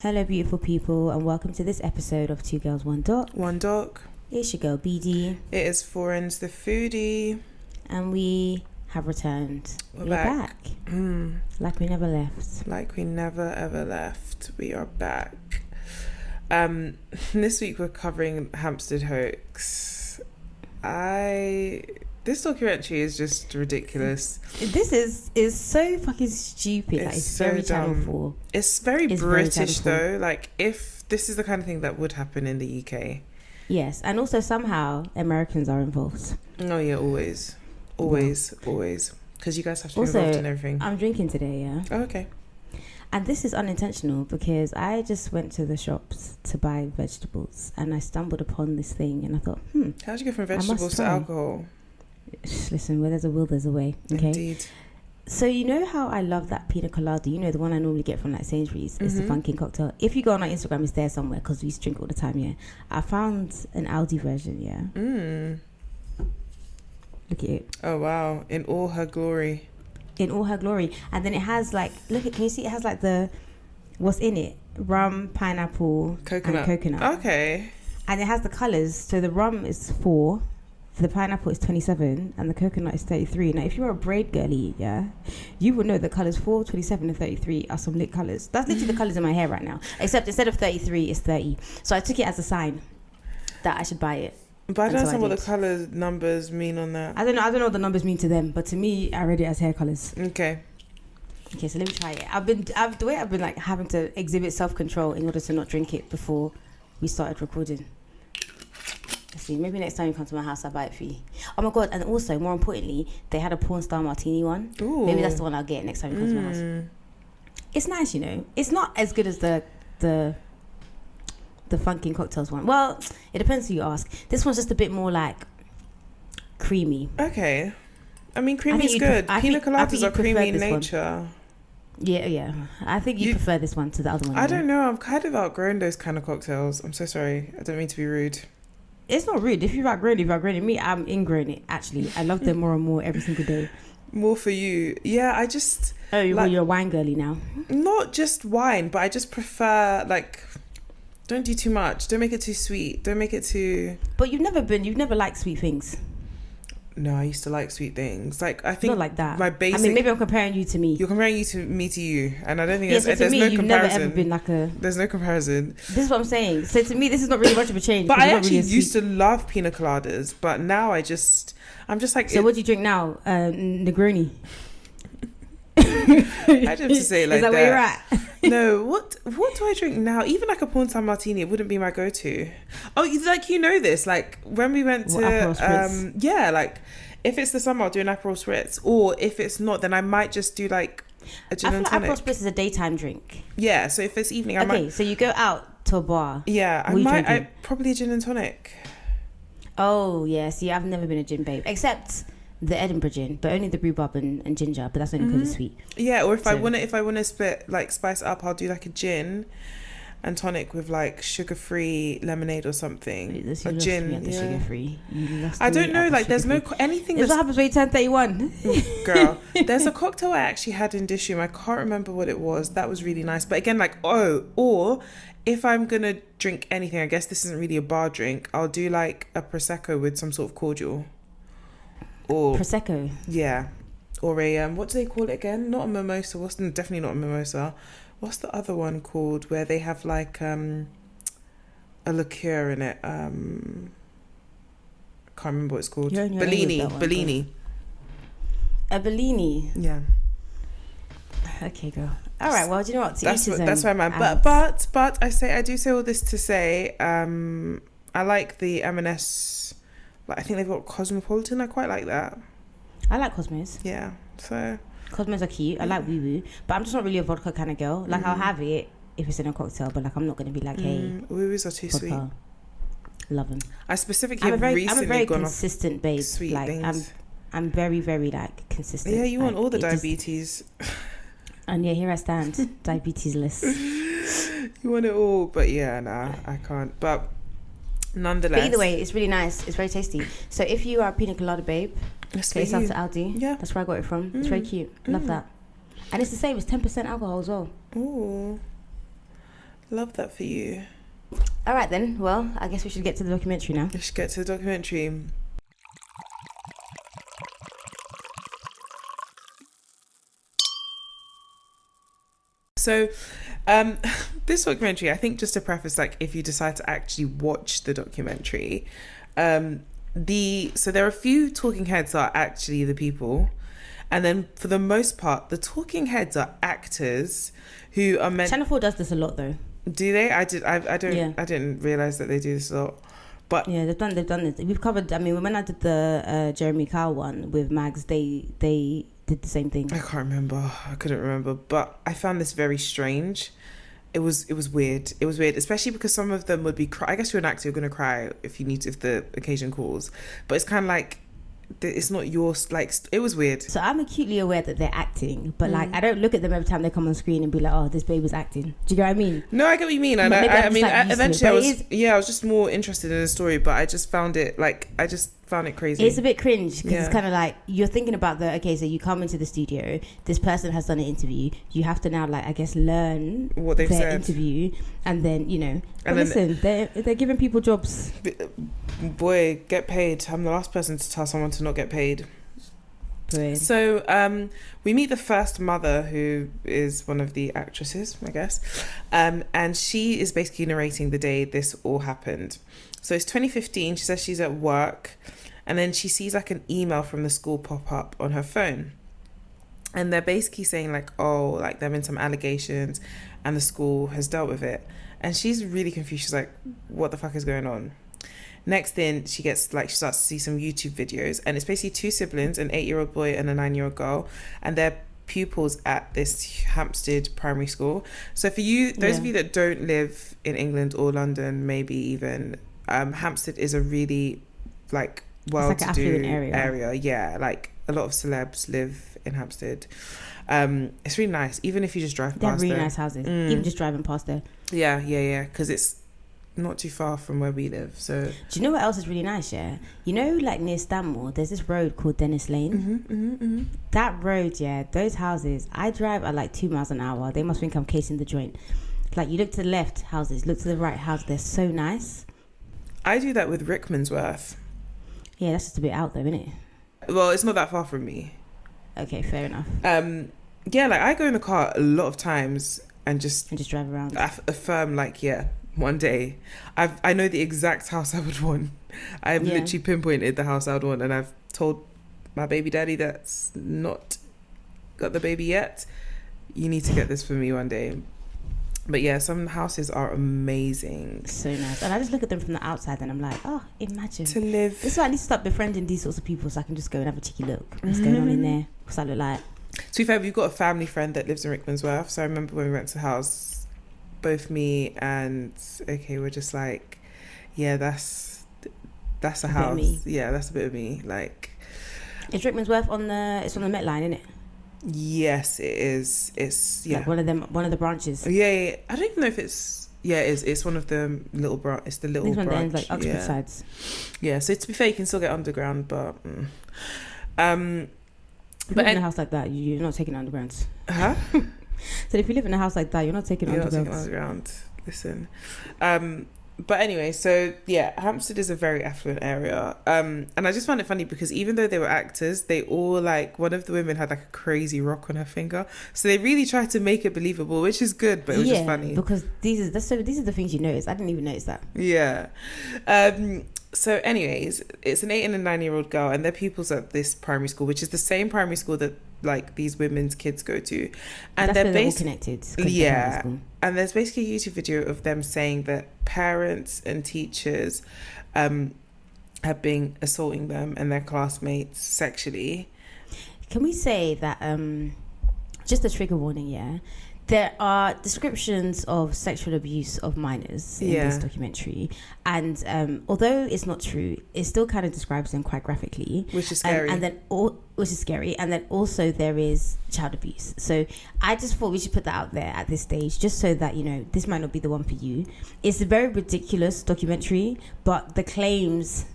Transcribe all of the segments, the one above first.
Hello, beautiful people, and welcome to this episode of Two Girls, One Doc. One Doc. It's your girl, BD. It is Foreign's the Foodie. And we have returned. We're back. Like we never left. Like we never ever left. We are back. This week we're covering Hampstead Hoax. This documentary is just ridiculous. This is so fucking stupid. It's so very Channel 4. It's very British though. Like, if this is the kind of thing that would happen in the UK. Yes, and also somehow Americans are involved. Oh yeah, always. Because you guys have to be also, involved in everything. I'm drinking today, yeah. Oh, okay. And this is unintentional because I just went to the shops to buy vegetables and I stumbled upon this thing and I thought, How'd you go from vegetables to alcohol? Listen, where there's a will, there's a way. Okay. Indeed. So you know how I love that pina colada? You know, the one I normally get from like Sainsbury's. It's the funky cocktail. If you go on our Instagram, it's there somewhere because we used to drink all the time. Yeah, I found an Aldi version. Yeah. Look at it. Oh wow! In all her glory. In all her glory, and then it has like, can you see? It has like what's in it? Rum, pineapple, coconut. And coconut. Okay. And it has the colours. So the rum is 4. The pineapple is 27 and the coconut is 33. Now, if you're a braid girly, yeah, you would know the colours 4, 27 and 33 are some lit colours. That's literally the colours in my hair right now. Except instead of 33, it's 30. So I took it as a sign that I should buy it. But I don't understand what the colour numbers mean on that. I don't know what the numbers mean to them, but to me, I read it as hair colours. Okay, so let me try it. The way I've been like having to exhibit self-control in order to not drink it before we started recording. Let's see, maybe next time you come to my house, I'll buy it for you. Oh my god, and also, more importantly, they had a porn star martini one. Ooh. Maybe that's the one I'll get next time you come to my house. It's nice, you know. It's not as good as the funky cocktails one. Well, it depends who you ask. This one's just a bit more like creamy. Okay. I mean, creamy's good. Pina coladas are creamy in nature. Yeah. I think you prefer this one to the other one. I don't know. I've kind of outgrown those kind of cocktails. I'm so sorry. I don't mean to be rude. It's not rude. If you've outgrown it. Me, I'm ingrown it, actually. I love them more and more every single day. More for you. Yeah, I just... Oh, well, you're a wine girly now. Not just wine, but I just prefer, like... Don't do too much. Don't make it too sweet. Don't make it too... But you've never liked sweet things. No, I used to like sweet things. Like, I think... Not like that. My basic... I mean, maybe I'm comparing you to me. You're comparing me to you. And I don't think there's no you've comparison. Never ever been like a... There's no comparison. This is what I'm saying. So to me, this is not really much of a change. But I actually used to love pina coladas. But now I'm just like... So what do you drink now? Negroni? I didn't have to say it like that. Is that where you're at? No, what do I drink now? Even like a porn star martini, it wouldn't be my go-to. Oh, like, you know this. Like, when we went to... yeah, like... If it's the summer, I'll do an Aperol Spritz. Or if it's not, then I might just do like a gin and tonic. Aperol Spritz is a daytime drink. Yeah, so if it's evening, I might... Okay, so you go out to a bar. Yeah, probably a gin and tonic. Oh, yeah. See, I've never been a gin babe. Except the Edinburgh gin, but only the rhubarb and ginger. But that's only because it's sweet. Yeah, or if I want to spice it up, I'll do like a gin and tonic with like sugar-free lemonade or something. Or gin, yeah. Sugar-free. I don't know, like there's no anything. This what happens when you turn 31. Girl, there's a cocktail I actually had in Dishoom. I can't remember what it was. That was really nice. But again, like or if I'm gonna drink anything, I guess this isn't really a bar drink. I'll do like a prosecco with some sort of cordial. Or prosecco. Yeah, or a what do they call it again? Not a mimosa. Definitely not a mimosa. What's the other one called where they have like a liqueur in it? Can't remember what it's called. Bellini. A Bellini. Yeah. Okay, girl. All right. Well, do you know what? That's where I'm at. But I do say all this to say I like the M&S. Like, I think they've got Cosmopolitan. I quite like that. I like Cosmos. Yeah. So. Cosmos are cute. I like woo woo, but I'm just not really a vodka kind of girl. Like I'll have it if it's in a cocktail, but like I'm not going to be like, hey, woo woos are too sweet. Love them. I specifically I'm a very consistent babe. Sweet like things. I'm very very like consistent. Yeah, you like, want all the diabetes. And yeah, here I stand, diabetes list. You want it all, but yeah, nah, I can't. But nonetheless, but either way, it's really nice. It's very tasty. So if you are a pina colada babe, get yourself to Aldi. Yeah, that's where I got it from. It's very cute. Love that. And it's the same. It's 10% alcohol as well. Ooh. Love that for you. All right then. Well, I guess we should get to the documentary now. Let's get to the documentary. So, this documentary, I think, just to preface, like, if you decide to actually watch the documentary, so there are a few talking heads that are actually the people, and then for the most part, the talking heads are actors who are meant. Channel 4 does this a lot, though. Do they? I didn't realize that they do this a lot. But yeah, they've done it. We've covered. I mean, when I did the Jeremy Kyle one with Mags, they did the same thing. I can't remember. I couldn't remember. But I found this very strange. It was weird. It was weird, especially because some of them would be. I guess you're an actor. You're gonna cry if the occasion calls. But it's kind of like it's not yours. Like, it was weird. So I'm acutely aware that they're acting, but like I don't look at them every time they come on screen and be like, "Oh, this baby's acting." Do you get what I mean? No, I get what you mean. And I mean, eventually, I was just more interested in the story, but I just found it crazy. It's a bit cringe because it's kind of like you're thinking about so you come into the studio, this person has done an interview, you have to now, like, I guess, learn what they've their said. Interview, and then, you know, but listen, they're giving people jobs. Boy, get paid. I'm the last person to tell someone to not get paid. Boy. So we meet the first mother, who is one of the actresses, I guess, and she is basically narrating the day this all happened. So it's 2015. She says she's at work, and then she sees like an email from the school pop up on her phone, and they're basically saying like, oh, like there have been some allegations and the school has dealt with it. And she's really confused. She's like, what the fuck is going on? Next thing, she starts to see some YouTube videos, and it's basically two siblings, an 8-year-old boy and a 9-year-old girl, and they're pupils at this Hampstead primary school. So for you, those of you that don't live in England or London, maybe even, Hampstead is a really like well-to-do area. Yeah, like a lot of celebs live in Hampstead. It's really nice, even if you just drive past there. They're really nice houses, even just driving past there. Yeah, because it's not too far from where we live. So do you know what else is really nice? Yeah, you know, like near Stanmore, there's this road called Dennis Lane. That road, those houses, I drive at like 2 miles an hour. They must think I'm casing the joint. Like, you look to the left, houses, look to the right, house, they're so nice. I do that with Rickmansworth. Yeah, that's just a bit out though, isn't it? Well, it's not that far from me. Okay, fair enough. Yeah, like I go in the car a lot of times and just drive around. Affirm like, one day I know the exact house I would want. I've literally pinpointed the house I would want, and I've told my baby daddy that's not got the baby yet, you need to get this for me one day. But yeah, some houses are amazing. So nice. And I just look at them from the outside and I'm like, oh, imagine. To live. This is why I need to start befriending these sorts of people so I can just go and have a cheeky look. What's going on in there? What's that look like? To be fair, we've got a family friend that lives in Rickmansworth. So I remember when we went to the house, both me and we're just like, yeah, that's a house. Me. Yeah, that's a bit of me. Like, is Rickmansworth it's on the Met line, isn't it? Yes, it is. It's like one of the branches. Yeah. I don't even know if it's it's one of the little it's the little branch. One of the ends, like Oxford sides. Yeah, so to be fair, you can still get underground, but but in a house like that, you're not taking undergrounds. Huh? So if you live in a house like that, you're not taking underground. Listen. But anyway, so yeah, Hampstead is a very affluent area. And I just found it funny because even though they were actors, they all, like, one of the women had like a crazy rock on her finger. So they really tried to make it believable, which is good, but it was just funny. Because these are the things you notice. I didn't even notice that. Yeah. So anyways, it's an 8 and a 9-year-old girl, and they're pupils at this primary school, which is the same primary school that like these women's kids go to, and they're all connected. Yeah, and there's basically a YouTube video of them saying that parents and teachers have been assaulting them and their classmates sexually. Can we say that just a trigger warning? Yeah, there are descriptions of sexual abuse of minors in this documentary, and although it's not true, it still kind of describes them quite graphically, which is scary. Which is scary, and then also there is child abuse. So I just thought we should put that out there at this stage, just so that, you know, this might not be the one for you. It's a very ridiculous documentary, but the claims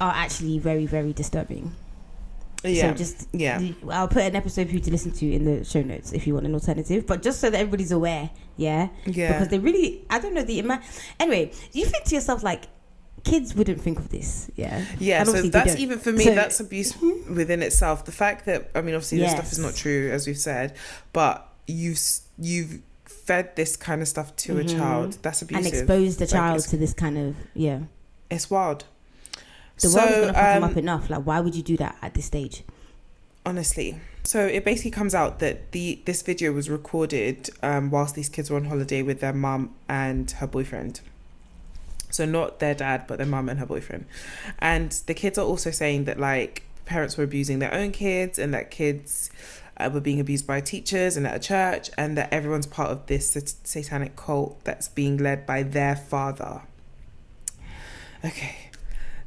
are actually very, very disturbing. So just I'll put an episode for you to listen to in the show notes if you want an alternative. But just so that everybody's aware, because they really, I don't know anyway, you think to yourself like, kids wouldn't think of this, so that's even for me, that's abuse within itself. The fact that, I mean, obviously this stuff is not true, as we've said, but you've fed this kind of stuff to a child, that's abusive, and exposed the child to this kind of it's wild. The world is going to fuck them up enough. Like, why would you do that at this stage? Honestly. So it basically comes out that this video was recorded whilst these kids were on holiday with their mum and her boyfriend. So not their dad, but their mum and her boyfriend. And the kids are also saying that, like, parents were abusing their own kids, and that kids were being abused by teachers and at a church, and that everyone's part of this satanic cult that's being led by their father. Okay.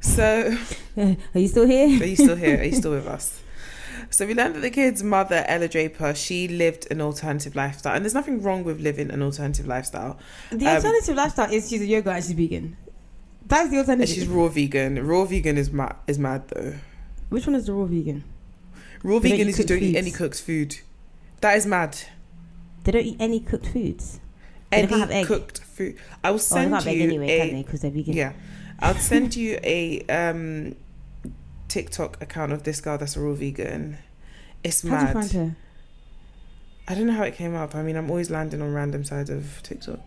So, are you still here? Are you still here? Are you still with us? So we learned that the kid's mother, Ella Draper, she lived an alternative lifestyle. And there's nothing wrong with living an alternative lifestyle. The alternative lifestyle is she's a yoga and she's vegan. That's the alternative. And she's raw vegan. Raw vegan is mad though. Which one is the raw vegan? Raw vegan is you don't eat any cooked food. That is mad. They don't eat any cooked foods? Any cooked food. I will send you egg anyway, can't they? Because they're vegan. Yeah. I'll send you a TikTok account of this girl that's a raw vegan. It's mad. How'd you find her? I don't know how it came up. I mean, I'm always landing on random sides of TikTok.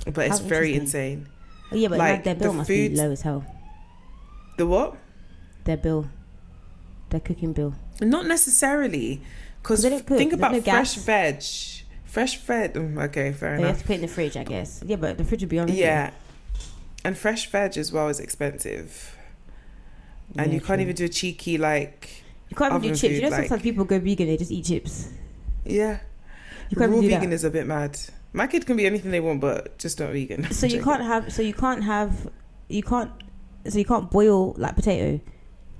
But it's very insane. Oh yeah, but like their bill must be low as hell. The what? Their bill. Their cooking bill. Not necessarily. Because think about fresh veg. Fresh veg. Okay, fair enough. You have to put it in the fridge, I guess. Yeah, but the fridge would be on. Yeah. And fresh veg as well is expensive. And you can't even do a cheeky, like... You can't even do chips. Food, you know, sometimes people go vegan, they just eat chips. Yeah. Raw vegan is a bit mad. My kid can be anything they want, but just not vegan. So you can't boil, like, potato?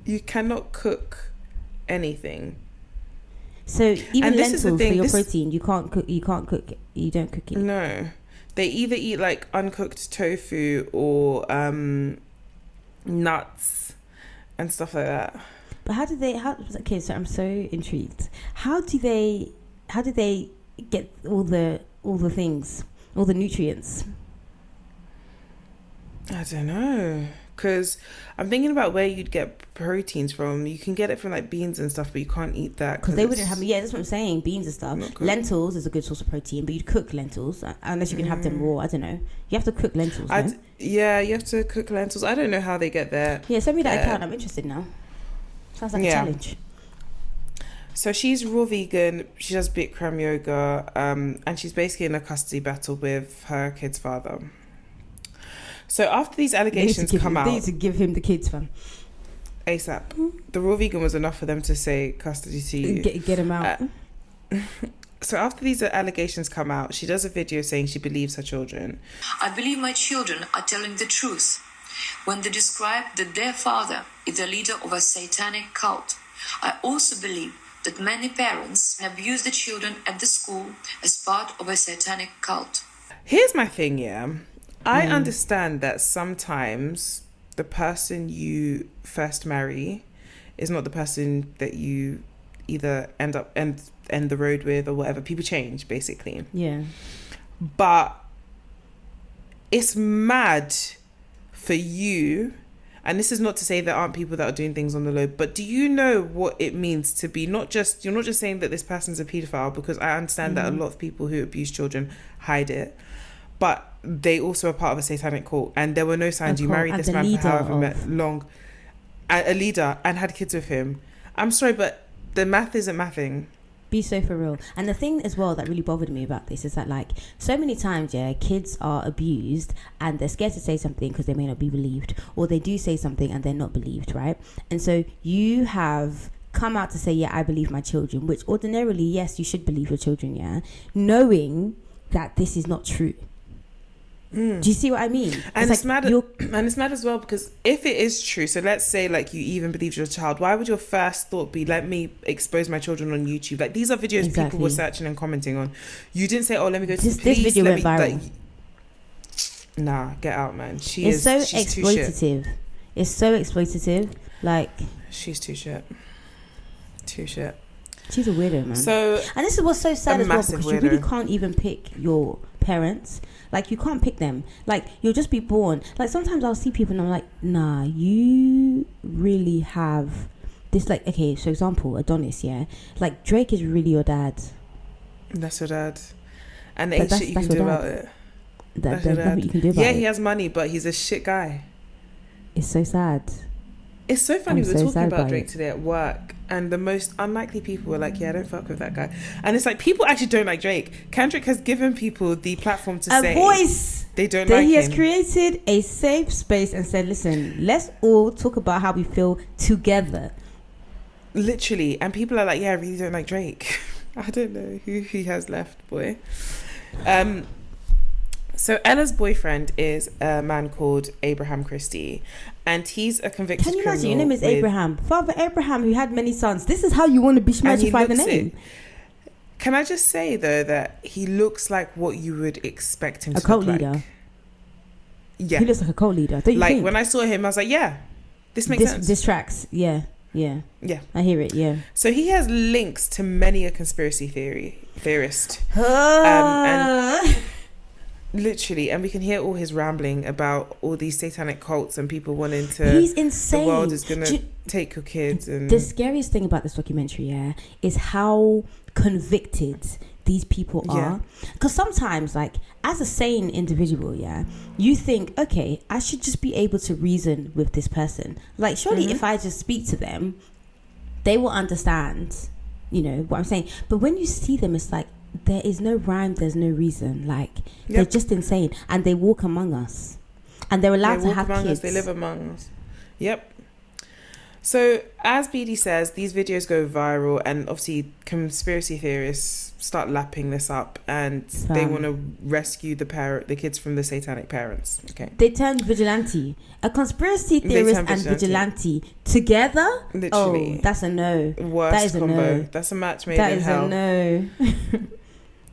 You cannot cook anything. So even lentils for your protein, you don't cook it. No. They either eat like uncooked tofu or nuts and stuff like that. But okay, so I'm so intrigued. How do they get all the things, all the nutrients? I don't know. Because I'm thinking about where you'd get proteins from. You can get it from like beans and stuff, but you can't eat that. Because they wouldn't have... Yeah, that's what I'm saying. Beans and stuff. Lentils is a good source of protein, but you'd cook lentils. Unless you can have them raw. I don't know. You have to cook lentils, no? Yeah, you have to cook lentils. I don't know how they get there. Yeah, send me that account. I'm interested now. Sounds like a challenge. So she's raw vegan. She does Bikram yoga. And she's basically in a custody battle with her kid's father. So after these allegations come out... They need to give him the kids, fam. ASAP. The raw vegan was enough for them to say custody to you. Get him out. So after these allegations come out, she does a video saying she believes her children. I believe my children are telling the truth when they describe that their father is the leader of a satanic cult. I also believe that many parents abuse the children at the school as part of a satanic cult. Here's my thing, I understand that sometimes the person you first marry is not the person that you either end the road with or whatever. People change, basically. Yeah. But it's mad for you, and this is not to say there aren't people that are doing things on the low, but do you know what it means to be you're not just saying that this person's a paedophile, because I understand that a lot of people who abuse children hide it, but they also are part of a satanic cult, and there were no signs. You married this man for however long, a leader, and had kids with him. I'm sorry, but the math isn't mathing. Be so for real. And the thing as well that really bothered me about this is that, like, so many times, kids are abused and they're scared to say something because they may not be believed, or they do say something and they're not believed, right? And so you have come out to say, I believe my children, which ordinarily, yes, you should believe your children, knowing that this is not true. Do you see what I mean? And it's mad as well, because if it is true, so let's say like you even believe your child, why would your first thought be, let me expose my children on YouTube? Like, these are videos people were searching and commenting on. You didn't say, let me go to the police. This video went viral. Nah, get out, man. It's so exploitative. It's so exploitative. Like, she's too shit. Too shit. She's a weirdo, man. So, and this is what's so sad as well, because weirdo. you really can't even pick your parents. Like, you can't pick them. Like, you'll just be born. Like, sometimes I'll see people and I'm like, nah, you really have this. Like, okay, so example, Adonis, yeah. Like, Drake is really your dad. That's your dad. And there ain't shit you can do about it. There's nothing you can do about it. Yeah, he has money, but he's a shit guy. It's so sad. It's so funny. We were talking about Drake it today at work, and the most unlikely people were like, yeah, I don't fuck with that guy. And it's like, people actually don't like Drake. Kendrick has given people the platform to say a voice. They don't that like he him. has created a safe space and said, listen, let's all talk about how we feel together. Literally. And people are like, yeah, I really don't like Drake. I don't know who he has left, boy. So Ella's boyfriend is a man called Abraham Christie, and he's a convicted criminal. Can you imagine? Your name is Abraham. Father Abraham, who had many sons. This is how you want to bishmagify the name. Can I just say, though, that he looks like what you would expect him to look like? A cult leader. Yeah. He looks like a cult leader. Don't you like, think? when I saw him, I was like, yeah, this makes sense. This tracks. Yeah. I hear it. Yeah. So he has links to many a conspiracy theorist. And literally, and we can hear all his rambling about all these satanic cults and people wanting to. He's insane. The world is gonna take your kids. And the scariest thing about this documentary, is how convicted these people are. Because sometimes, like, as a sane individual, you think, okay, I should just be able to reason with this person. Like, surely if I just speak to them, they will understand, what I'm saying. But when you see them, it's like, there is no rhyme, there's no reason. Like, they're just insane. And they walk among us. And they're allowed to have kids. They live among us. Yep. So, as BD says, these videos go viral, and obviously conspiracy theorists start lapping this up, and they want to rescue the kids from the satanic parents. Okay. They turned vigilante. A conspiracy theorist and vigilante together? Literally. Oh, that's a no. Worst that is combo. A no. That's a match made in hell. That is a no.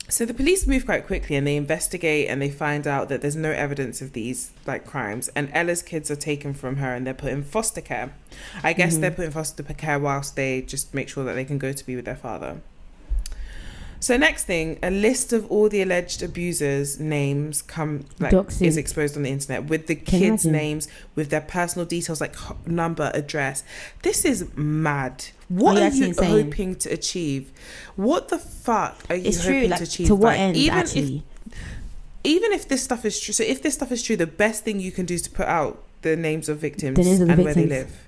So the police move quite quickly, and they investigate, and they find out that there's no evidence of these crimes, and Ella's kids are taken from her and they're put in foster care. I guess they're put in foster care whilst they just make sure that they can go to be with their father. So next thing, a list of all the alleged abusers' names is exposed on the internet, with the kids' names, with their personal details like number, address. This is mad. What are you hoping to achieve? What the fuck are you hoping to achieve? To what end, actually? Even if this stuff is true, so if this stuff is true, the best thing you can do is to put out the names of victims where they live.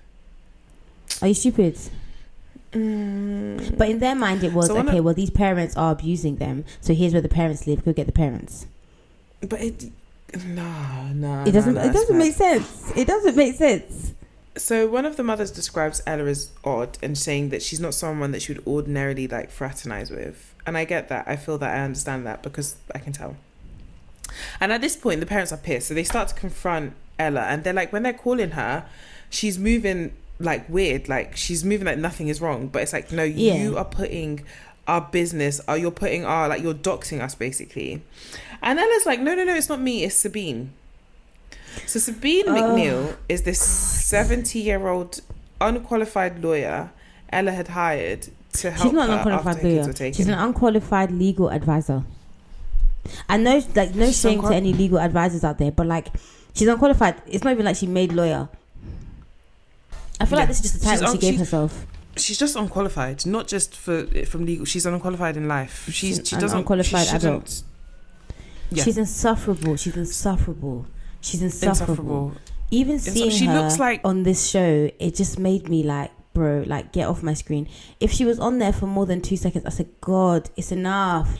Are you stupid? But in their mind it was, well, these parents are abusing them, so here's where the parents live, go get the parents. But it doesn't make sense. It doesn't make sense. So one of the mothers describes Ella as odd and saying that she's not someone that she would ordinarily fraternize with. And I get that. I feel that. I understand that, because I can tell. And at this point, the parents are pissed. So they start to confront Ella, and they're like, when they're calling her, she's moving weird. Like, she's moving like nothing is wrong. But it's like, no, you are putting our business, or you're putting our, you're doxing us, basically. And Ella's like, no, it's not me. It's Sabine. So Sabine McNeil is this 70-year-old unqualified lawyer Ella had hired to help. She's not an unqualified lawyer. She's an unqualified legal advisor. And no shame to any legal advisors out there, but she's unqualified. It's not even like she made lawyer. I feel like this is just the title she gave herself. She's just unqualified, not just from legal. She's unqualified in life. She doesn't unqualified adult. Yeah. She's insufferable. Even seeing her on this show, it just made me bro, get off my screen. If she was on there for more than 2 seconds, I said, God, it's enough.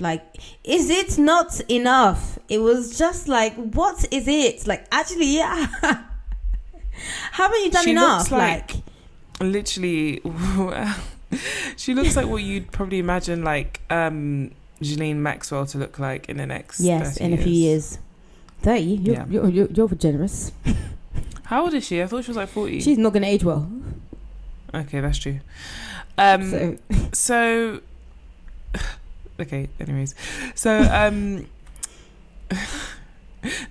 Is it not enough? It was just what is it? Actually, yeah. Haven't you done enough? Literally, she looks like what you'd probably imagine Ghislaine Maxwell to look like in the next 30 in a few years. 30? You're generous. How old is she? I thought she was 40. She's not going to age well. Okay, that's true. So okay, anyways. So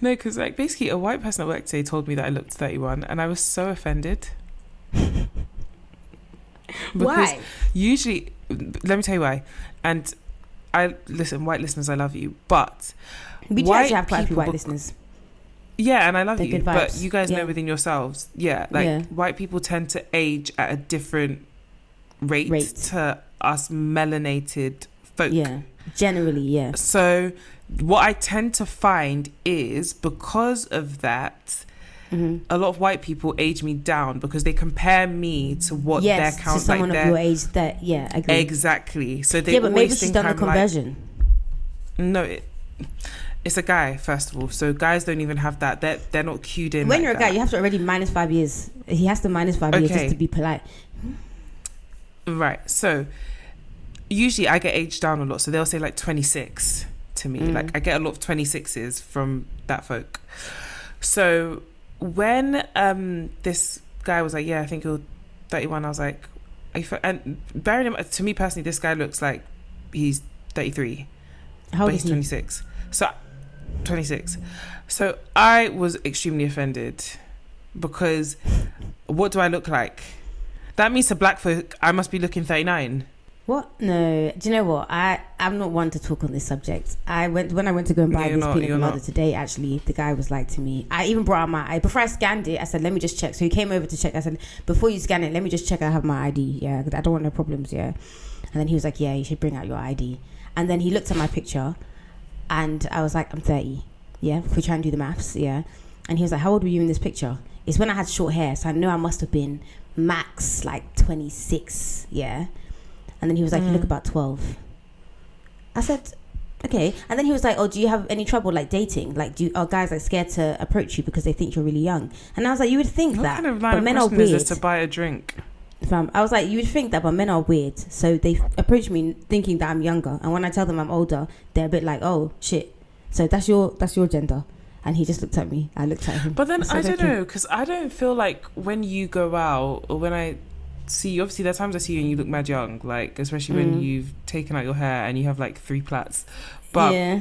No, because like basically a white person at work today told me that I looked 31, and I was so offended. Why? Usually, let me tell you why. And listen, white listeners, I love you, but We do actually have quite a few white listeners. Yeah, and I love They're you, good but vibes. you guys Yeah. know within yourselves, white people tend to age at a different rate. To us melanated folk. Yeah, generally, yeah. So what I tend to find is because of that, a lot of white people age me down because they compare me to what their count, to someone of your age. That I agree. Exactly. So they but maybe always she's think done I'm the conversion. No, it's a guy, first of all. So guys don't even have that. They're not cued in. When like you're a guy, you have to already minus 5 years. He has to minus 5 years just to be polite. Right. So usually I get aged down a lot. So they'll say like 26 to me. Like I get a lot of 26s from that folk. So when this guy was like, yeah, I think you're 31, I was like, and bearing in mind, to me personally, this guy looks like he's 33. How old but is he's he? 26. So 26. So I was extremely offended because what do I look like? That means to black folk, I must be looking 39. What? No. Do you know what? I'm not one to talk on this subject. When I went to go and buy this peanut colada today, actually, the guy was like to me, I even brought out before I scanned it, I said, let me just check. So he came over to check. I said, before you scan it, let me just check I have my ID. Yeah, I don't want no problems, yeah. And then he was like, yeah, you should bring out your ID. And then he looked at my picture and I was like, I'm 30. Yeah, if we try and do the maths, yeah. And he was like, how old were you in this picture? It's when I had short hair, so I know I must have been max like 26, yeah. And then he was like, you look about 12. I said, okay. And then he was like, oh, do you have any trouble like dating? Like, are guys like scared to approach you because they think you're really young? And I was like, you would think what that, kind of but men are is weird. this to buy a drink? I was like, you would think that, but men are weird. So they approach me thinking that I'm younger, and when I tell them I'm older, they're a bit like, oh shit. So that's your gender. And he just looked at me. I looked at him. But then I don't okay. know, because I don't feel like when you go out or when I see you, obviously there are times I see you and you look mad young, like especially when you've taken out your hair and you have like 3 plaits. But yeah.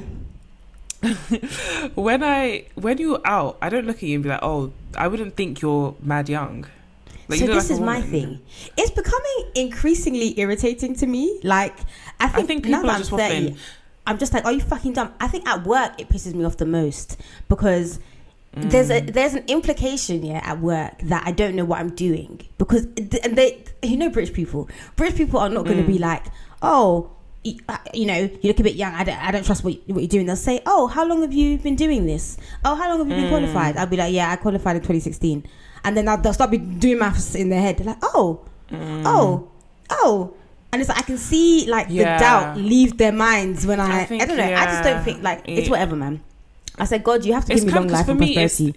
when you're out, I don't look at you and be like, oh, I wouldn't think you're mad young. Like, so you look this like is a my woman. thing. It's becoming increasingly irritating to me. Like I think people now are that just I'm 30, waffling. I'm just like, are you fucking dumb? I think at work it pisses me off the most because there's an implication at work that I don't know what I'm doing because they British people are not going to be like, oh, you look a bit young, I don't trust what you're doing. They'll say, oh, how long have you been doing this? Oh, how long have you been qualified? I'll be like, yeah, I qualified in 2016. And then they'll start doing maths in their head. They're like, oh. And it's like I can see like the doubt leave their minds when I don't know. I just don't think like it's whatever, man. I said, God, you have to give me long life and prosperity.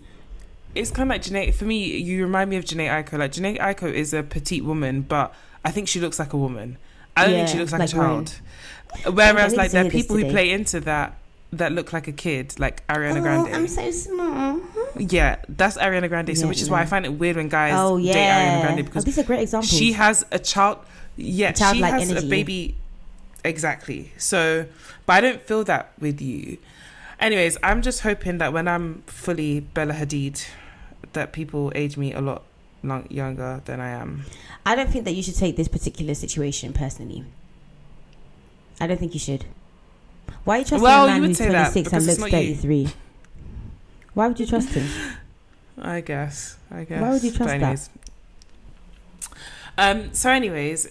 It's kind of like Janae. For me, you remind me of Janae Aiko. Like Janae Aiko is a petite woman, but I think she looks like a woman. I don't think she looks like a child. Whereas like there are people who play into that look like a kid, like Ariana Grande. I'm so small. Yeah, that's Ariana Grande. So which is why I find it weird when guys date Ariana Grande because these are great examples. She has a child. Yeah, she has energy. a baby. Exactly. So, but I don't feel that with you. Anyways, I'm just hoping that when I'm fully Bella Hadid, that people age me a lot younger than I am. I don't think that you should take this particular situation personally. I don't think you should. Why are you trusting a man who's 26 and looks 33? Why would you trust him? I guess. Why would you trust that? So anyways,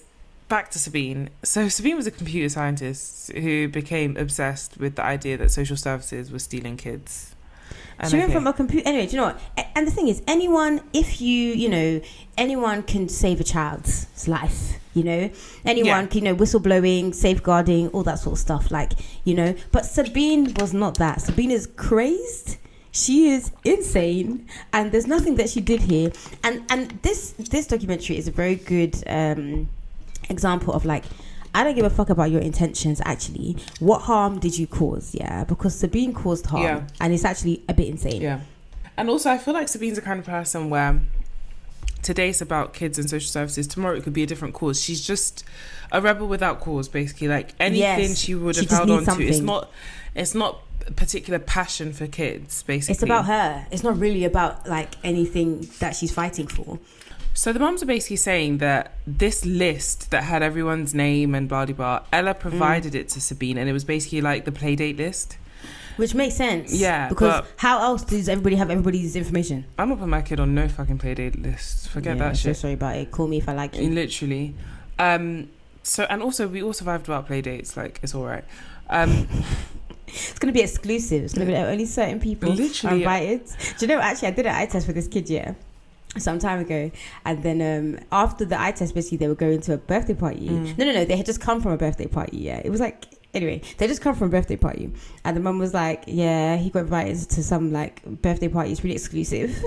back to Sabine. So Sabine was a computer scientist who became obsessed with the idea that social services were stealing kids. And she went from a computer. Anyway, do you know what? And the thing is, anyone can save a child's life. Anyone can, whistleblowing, safeguarding, all that sort of stuff. But Sabine was not that. Sabine is crazed. She is insane, and there's nothing that she did here. And this documentary is a very good example of I don't give a fuck about your intentions. Actually, what harm did you cause? Yeah, because Sabine caused harm, and it's actually a bit insane. Yeah, and also I feel like Sabine's the kind of person where today it's about kids and social services, tomorrow it could be a different cause. She's just a rebel without cause, basically. Like anything she would have held on to, it's not a particular passion for kids, basically. It's about her. It's not really about like anything that she's fighting for. So the mums are basically saying that this list that had everyone's name and blah blah blah, Ella provided it to Sabine, and it was basically like the playdate list. Which makes sense. Yeah. Because how else does everybody have everybody's information? I'm not putting my kid on no fucking playdate list. Forget that shit. So sorry about it. Call me if I like you. Literally. So, and also we all survived about playdates. Like, it's all right. It's going to be exclusive. It's going to be like only certain people are invited. Do you know, actually, I did an eye test for this kid, some time ago, and then after the eye test, basically they were going to a birthday party. No, they had just come from a birthday party. It was like, anyway, they just come from a birthday party, and the mum was like, yeah, he got invited to some like birthday party, it's really exclusive.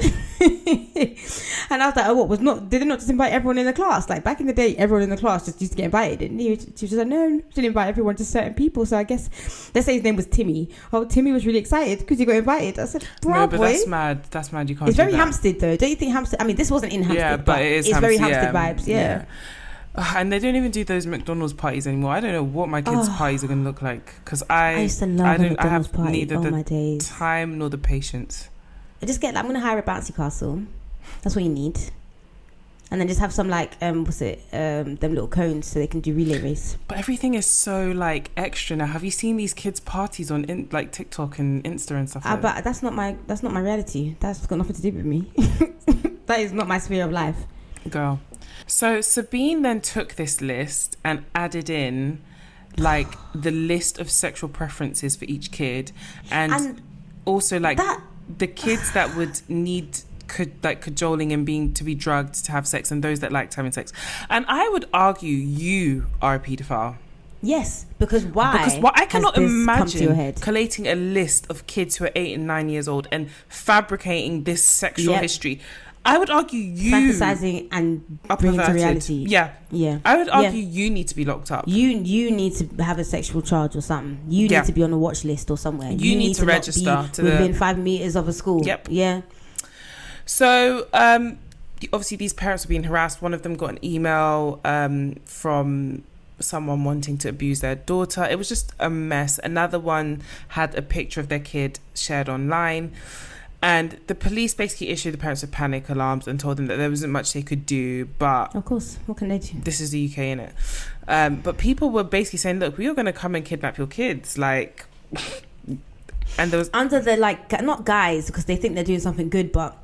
And I was like, oh, what, did they not just invite everyone in the class? Like back in the day, everyone in the class just used to get invited, didn't you? She was just like, no, she didn't invite everyone, just certain people. So I guess, let's say his name was Timmy. Oh, Timmy was really excited because he got invited. I said, no, but that's mad, you can't. It's very Hampstead though, don't you think? Hampstead, I mean, this wasn't in Hampstead, yeah, but it's very Hampstead vibes. Yeah. And they don't even do those McDonald's parties anymore. I don't know what my kids' parties are going to look like, because I used to love I have party. neither my the days. time nor the patience. I'm going to hire a bouncy castle. That's what you need. And then just have some like them little cones so they can do relay race. But everything is so like extra now. Have you seen these kids' parties on like TikTok and Insta and stuff like that? But that's not my reality. That's got nothing to do with me. That is not my sphere of life. Girl. So Sabine then took this list and added in like the list of sexual preferences for each kid, and also like the kids that would need cajoling and being to be drugged to have sex, and those that liked having sex. And I would argue you are a paedophile. Yes, because why? Because I cannot imagine collating a list of kids who are 8 and 9 years old and fabricating this sexual history. I would argue you fantasizing and bringing to reality. Yeah. I would argue you need to be locked up. You need to have a sexual charge or something. You need to be on a watch list or somewhere. You need to register to within 5 meters of a school. Yep. Yeah. So obviously these parents were being harassed. One of them got an email from someone wanting to abuse their daughter. It was just a mess. Another one had a picture of their kid shared online. And the police basically issued the parents with panic alarms and told them that there wasn't much they could do. But of course, what can they do? This is the UK, innit? But people were basically saying, look, we are going to come and kidnap your kids. Like, and there was... Under the, like, not guys, because they think they're doing something good, but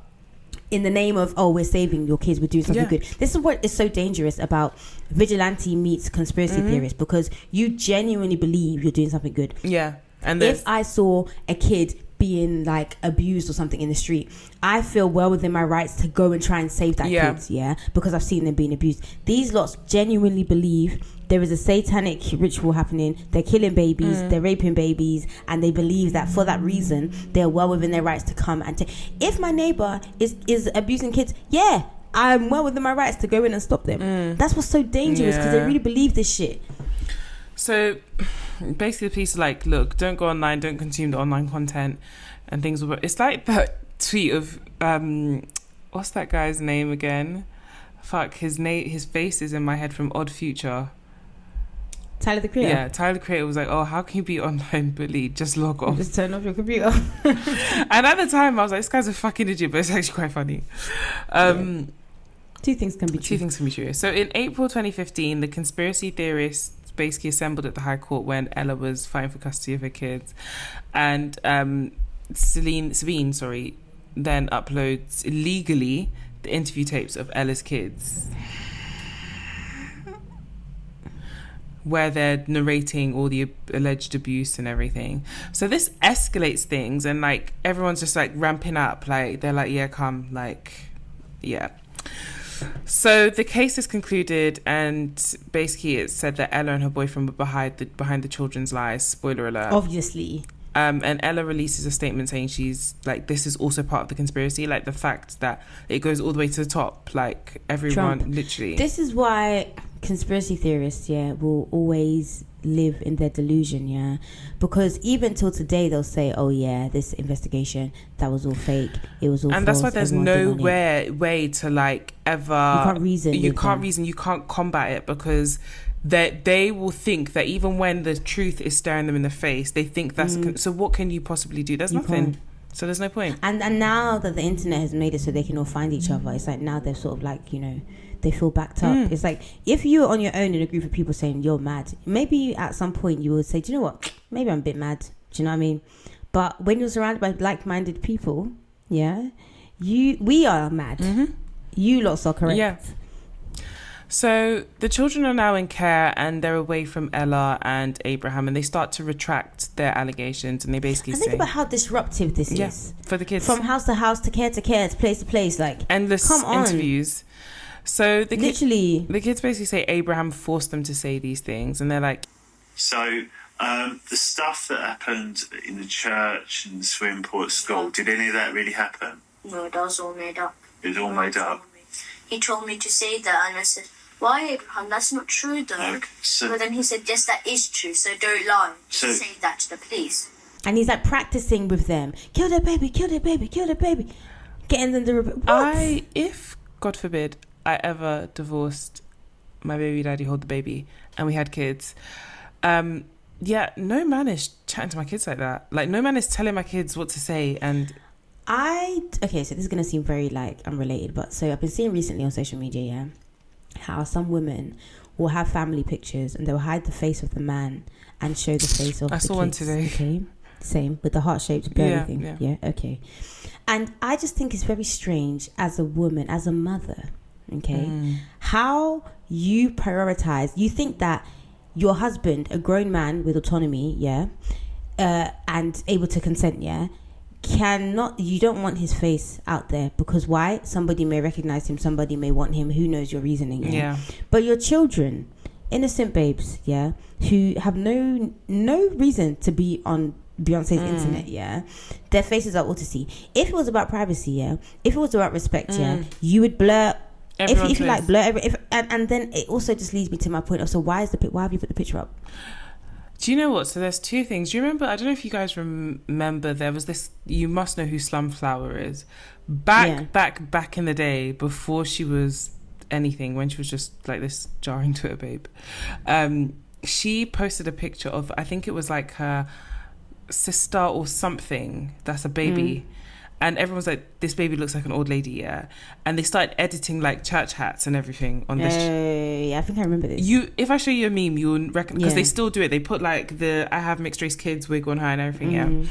in the name of, oh, we're saving your kids, we're doing something good. This is what is so dangerous about vigilante meets conspiracy theorists, because you genuinely believe you're doing something good. Yeah. And if I saw a kid being like abused or something in the street, I feel well within my rights to go and try and save that kid, because I've seen them being abused. These lots genuinely believe there is a satanic ritual happening. They're killing babies, they're raping babies, and they believe that for that reason they're well within their rights to come and if my neighbor is abusing kids, I'm well within my rights to go in and stop them. That's what's so dangerous, because they really believe this shit. So basically the police are like, look, don't go online, don't consume the online content and things. It's like that tweet of what's that guy's name again? Fuck, his face is in my head, from Odd Future. Tyler the Creator. Yeah, Tyler the Creator was like, oh, how can you be online bullied? Just log off. Just turn off your computer. And at the time I was like, this guy's a fucking idiot, but it's actually quite funny. Two things can be true. So in April 2015, the conspiracy theorists basically assembled at the High Court when Ella was fighting for custody of her kids, and Sabine then uploads illegally the interview tapes of Ella's kids, where they're narrating all the alleged abuse and everything. So this escalates things, and like everyone's just like ramping up, like they're like, yeah, come, like, yeah. So the case is concluded, and basically it said that Ella and her boyfriend were behind the children's lies. Spoiler alert. Obviously. And Ella releases a statement saying she's like, this is also part of the conspiracy, like the fact that it goes all the way to the top, like everyone Trump. Literally. This is why conspiracy theorists, will always live in their delusion, because even till today they'll say, oh yeah, this investigation, that was all fake, it was all and false, that's why there's way to like ever you can't combat it, because they will think that even when the truth is staring them in the face, they think that's so what can you possibly do? There's nothing. So there's no point. And now that the internet has made it so they can all find each other, it's like now they're sort of like, they feel backed up. It's like if you're on your own in a group of people saying you're mad, maybe at some point you will say, do you know what? Maybe I'm a bit mad. Do you know what I mean? But when you're surrounded by like-minded people, we are mad. You lots are correct. Yeah. So the children are now in care and they're away from Ella and Abraham, and they start to retract their allegations, and they basically think about how disruptive this is for the kids. From house to house, to care, to place to place, like endless interviews. So the kids basically say Abraham forced them to say these things, and they're like, so the stuff that happened in the church and the swimming pool at school, did any of that really happen? No, that was all made up. It was all made up? He told me to say that, and I said, why, Abraham? That's not true, though. Okay, but then he said, yes, that is true, so don't lie. Just say that to the police. And he's like practicing with them. Kill their baby, kill their baby, kill their baby. Getting them to... If, God forbid, I ever divorced my baby daddy, hold the baby, and we had kids, no man is chatting to my kids like that. Like, no man is telling my kids what to say, and... Okay, so this is going to seem very, unrelated, but so I've been seeing recently on social media, how some women will have family pictures and they'll hide the face of the man and show the face of the kids. I saw one today. Okay, same, with the heart-shaped blurry thing. Yeah, okay. And I just think it's very strange as a woman, as a mother, okay, how you prioritize. You think that your husband, a grown man with autonomy, and able to consent, you don't want his face out there, because why? Somebody may recognize him, somebody may want him, who knows your reasoning, but your children, innocent babes, who have no reason to be on Beyonce's internet, their faces are all to see. If it was about privacy, if it was about respect, you would blur. If you like blur, and then it also just leads me to my point of, so why have you put the picture up? Do you know what? So there's two things. Do you remember? I don't know if you guys remember. There was this. You must know who Slumflower is. Back in the day, before she was anything, when she was just like this jarring Twitter babe. She posted a picture of, I think it was like her sister or something. That's a baby. And everyone's like, this baby looks like an old lady, and they started editing like church hats and everything on this. I think I remember this. If I show you a meme, you'll reckon, because they still do it. They put like the I have mixed race kids wig on her and everything,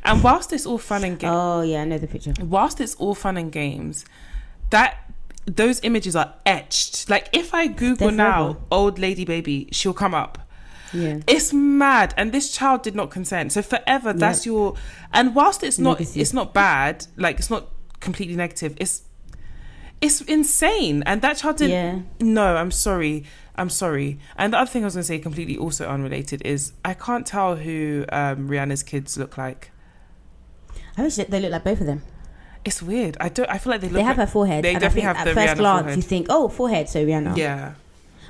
And whilst it's all fun and games, I know the picture. Whilst it's all fun and games, those images are etched. Like if I Google now old lady baby, she'll come up. Yeah, it's mad, and this child did not consent. So forever, that's your. And whilst it's not bad, like it's not completely negative. It's insane, and that child did. Yeah. No, I'm sorry. And the other thing I was going to say, completely also unrelated, is I can't tell who Rihanna's kids look like. I wish they look like both of them. It's weird. I feel like they look. They have her forehead. They definitely have the Rihanna first glance, forehead. you think, oh, forehead, so Rihanna. Yeah.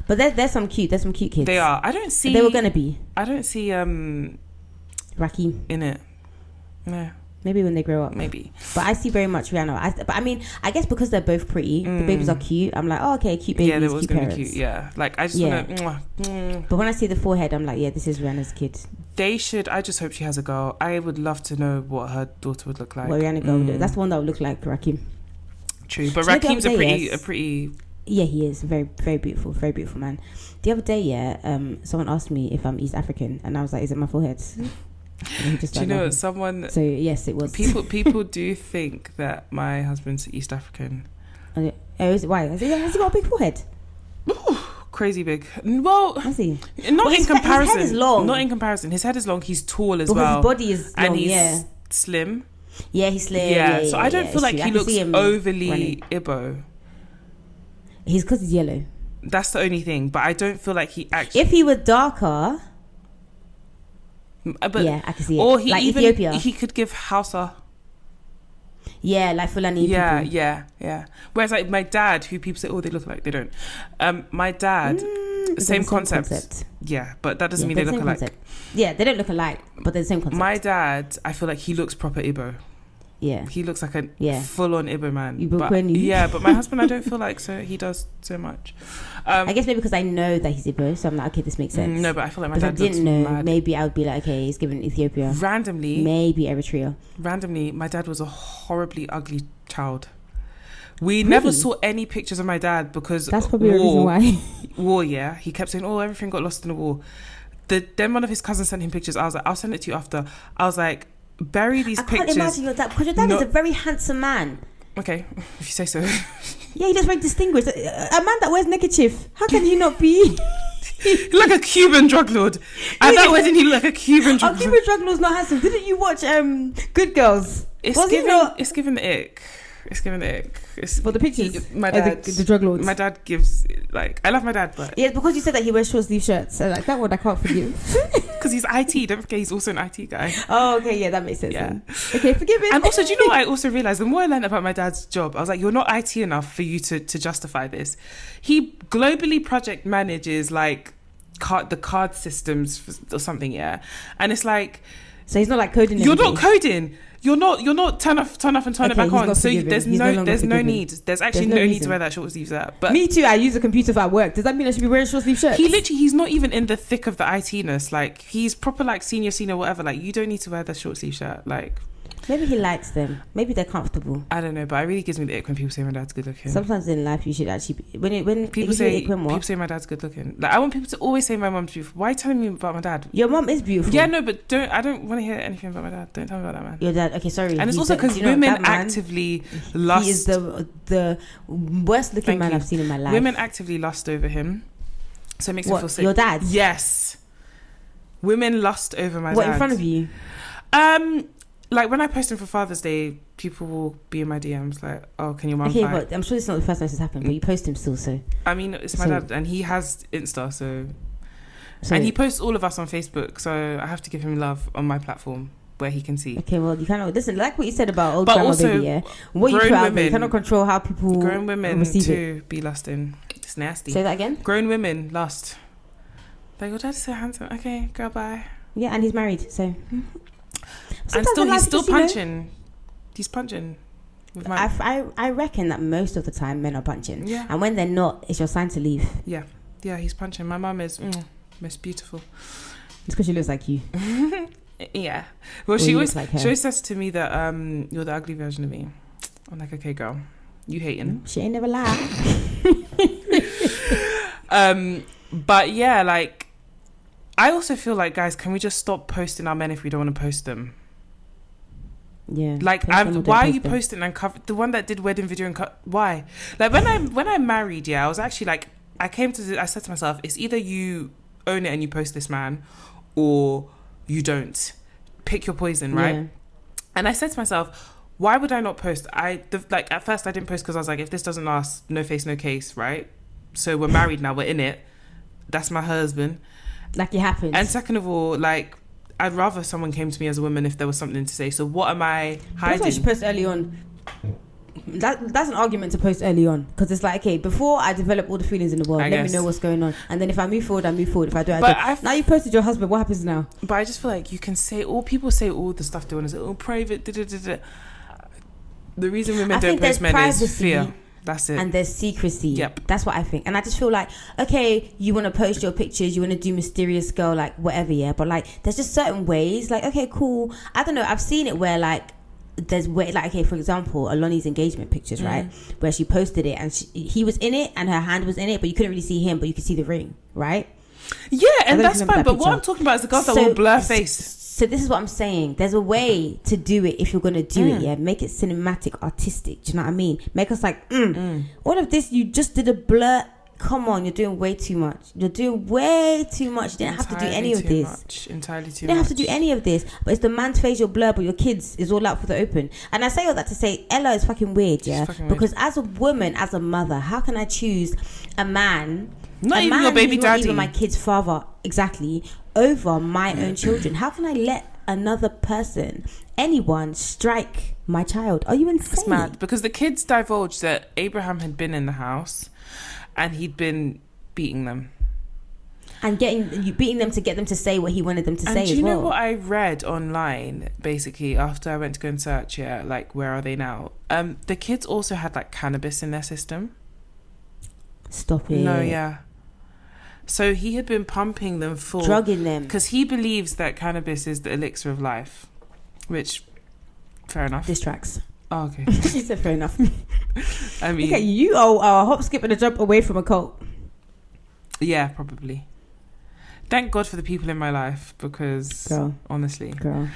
But there's some cute kids. They are. I don't see. They were gonna be. I don't see Rakim in it. No. Maybe when they grow up. Maybe. But I see very much Rihanna. But I mean, I guess because they're both pretty, the babies are cute. I'm like, oh, okay, cute babies, they was cute gonna parents. be cute. Yeah. Like I just wanna. But when I see the forehead, I'm like, yeah, this is Rihanna's kid. They should. I just hope she has a girl. I would love to know what her daughter would look like. What Rihanna girl would do. That's the one that would look like Rakim. True, but Rakim's a pretty. Yeah, he is very, very beautiful man. The other day, someone asked me if I'm East African, and I was like, "Is it my forehead?" Do you know someone? So yes, it was. People do think that my husband's East African. Oh, is it? Why? Has he got a big forehead? Ooh, crazy big. Well, has he? Not in comparison. His head is long. Not in comparison. His head is long. He's tall as well. His body is long, and he's slim. Yeah, he's slim. Yeah, so I don't feel like he looks overly Igbo. He's because he's yellow. That's the only thing. But I don't feel like he actually. If he were darker, but yeah, I can see it. Or like Ethiopia, he could give Hausa. Yeah, like Fulani. Yeah. Whereas like my dad, who people say, oh, they look like, they don't. My dad Same concept. Yeah, but that doesn't mean they they're look the same alike. concept. Yeah, they don't look alike, but they're the same concept. My dad, I feel like he looks proper Igbo. Yeah. He looks like a full-on Igbo man. But my husband, I don't feel like he does so much. I guess maybe because I know that he's Igbo, so I'm like, okay, this makes sense. No, but I feel like my dad looks mad. Maybe I would be like, okay, he's given Ethiopia. Randomly, maybe Eritrea. Randomly, my dad was a horribly ugly child. We never saw any pictures of my dad because that's probably a reason why. War, yeah. He kept saying, "Oh, everything got lost in the war." Then one of his cousins sent him pictures. I was like, "I'll send it to you after." I was like, "Bury these pictures." I can't imagine your dad because your dad is a very handsome man. Okay, if you say so. Yeah, he looks very distinguished. A man that wears neckerchief, how can he not be? Like a Cuban drug lord. At that wedding, he looked like a Cuban drug lord. Cuban drug lord's not handsome. Didn't you watch Good Girls? It's giving the ick. It's giving the ick. For the pictures, my dad, the drug lords. My dad gives I love my dad, but yeah, because you said that he wears short sleeve shirts, so like that one I can't forgive. Because he's IT. Don't forget, he's also an IT guy. Oh, okay, yeah, that makes sense. Yeah. Then. Okay, forgive him. And also, do you know what I also realized? The more I learned about my dad's job, I was like, you're not IT enough for you to justify this. He globally project manages like the card systems or something, yeah. And it's like, so he's not like coding. You're not coding. You're not turn off and turn it back on. So there's no need. There's actually no need to wear that short sleeves there. But me too. I use a computer for work. Does that mean I should be wearing short sleeve shirts? He's not even in the thick of the IT-ness. Like he's proper like senior whatever. Like you don't need to wear the short sleeve shirt. Like maybe he likes them. Maybe they're comfortable. I don't know, but it really gives me the ick when people say my dad's good looking. Sometimes in life you should actually when people say my dad's good looking. Like I want people to always say my mum's beautiful. Why are you telling me about my dad? Your mum is beautiful. Yeah, no, but I don't want to hear anything about my dad. Don't tell me about that man. Your dad, okay, sorry. And it's also because women actively lust. He is the worst looking man I've seen in my life. Women actively lust over him, so it makes me feel sick. Your dad? Yes. Women lust over my dad. What, in front of you? Like when I post him for Father's Day, people will be in my DMs like, "Oh, can your mum fight?" But I'm sure it's not the first time this has happened. But you post him still, so. I mean, it's my dad, and he has Insta, so and he posts all of us on Facebook, so I have to give him love on my platform where he can see. Okay, well, you cannot listen. Like what you said about old grandma baby, yeah. What you put out there, you cannot control how people grown women receive too it. Be lusting. It's nasty. Say that again. Grown women lust. Like your dad's so handsome. Okay, girl, bye. Yeah, and he's married, so. And he's still punching. He's punching. With I reckon that most of the time men are punching. Yeah. And when they're not, it's your sign to leave. Yeah. Yeah, he's punching. My mum is most beautiful. It's because she looks like you. Yeah. Well, she always says to me that you're the ugly version of me. I'm like, okay, girl, you hating. She ain't never lied. But yeah, like I also feel like, guys, can we just stop posting our men if we don't want to post them? Yeah. Like, why are you posting and cover the one that did wedding video and why? Like when I married, yeah, I was actually like, I said to myself, it's either you own it and you post this man, or you don't. Pick your poison, right? Yeah. And I said to myself, why would I not post? At first I didn't post because I was like, if this doesn't last, no face, no case, right? So we're married now, we're in it. That's my husband. Like it happens. And second of all, like, I'd rather someone came to me as a woman if there was something to say. So what am I hiding? That's why you should post early on. That's an argument to post early on, because it's like, okay, before I develop all the feelings in the world, let me know what's going on, and then if I move forward, I move forward. If I don't, I don't. Now you posted your husband. What happens now? But I just feel like you can say people say all the stuff they want to say. Oh, private. The reason women don't post men is fear. That's it. And there's secrecy. Yep. That's what I think. And I just feel like, okay, you want to post your pictures, you want to do mysterious girl, like whatever, yeah. But like, there's just certain ways. Like, okay, cool. I don't know. I've seen it where like, there's way, like, okay, for example, Aloni's engagement pictures, right, where she posted it and he was in it and her hand was in it, but you couldn't really see him, but you could see the ring, right? Yeah, and that's fine. But what I'm talking about is the girls that will blur face. So this is what I'm saying. There's a way to do it if you're gonna do it. Yeah, make it cinematic, artistic. Do you know what I mean? Make us like, all of this. You just did a blur. Come on, you're doing way too much. You're doing way too much. You didn't have to do any of this. Entirely too much. You didn't have to do any of this. But it's the man's face you're blur, but your kids is all out for the open. And I say all that to say Ella is fucking weird, yeah. Because as a woman, as a mother, how can I choose a man? Not even your baby daddy. Not even my kid's father, exactly, over my own children. How can I let another person, anyone, strike my child? Are you insane? It's mad because the kids divulged that Abraham had been in the house and he'd been beating them. And beating them to get them to say what he wanted them to say as well. Do you know what I read online, basically, after I went to go and search, like, where are they now? The kids also had, like, cannabis in their system. Stop it. No, yeah. So he had been pumping them full. Drugging them. Because he believes that cannabis is the elixir of life. Which, fair enough. Distracts. Oh, okay. She said fair enough. I mean... Okay, you are a hop, skip and a jump away from a cult. Yeah, probably. Thank God for the people in my life, because honestly. So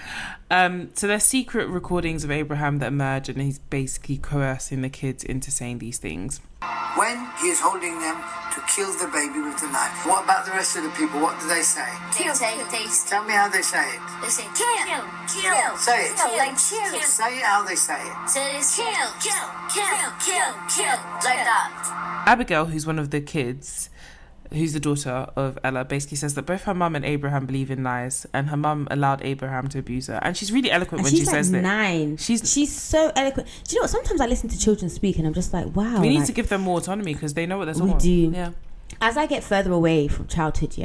there's secret recordings of Abraham that emerge, and he's basically coercing the kids into saying these things. When he is holding them to kill the baby with the knife, what about the rest of the people? What do they say? Kill. Tell me how they say it. They say kill. Say it. Kill. Say it how they say it. Say it is kill. Like that. Abigail, who's one of the kids, who's the daughter of Ella, basically says that both her mum and Abraham believe in lies, and her mum allowed Abraham to abuse her. And she's really eloquent when she says that. She's 9. She's so eloquent. Do you know what? Sometimes I listen to children speak and I'm just like, wow. We need to give them more autonomy because they know what they're talking about. We do. Yeah. As I get further away from childhood,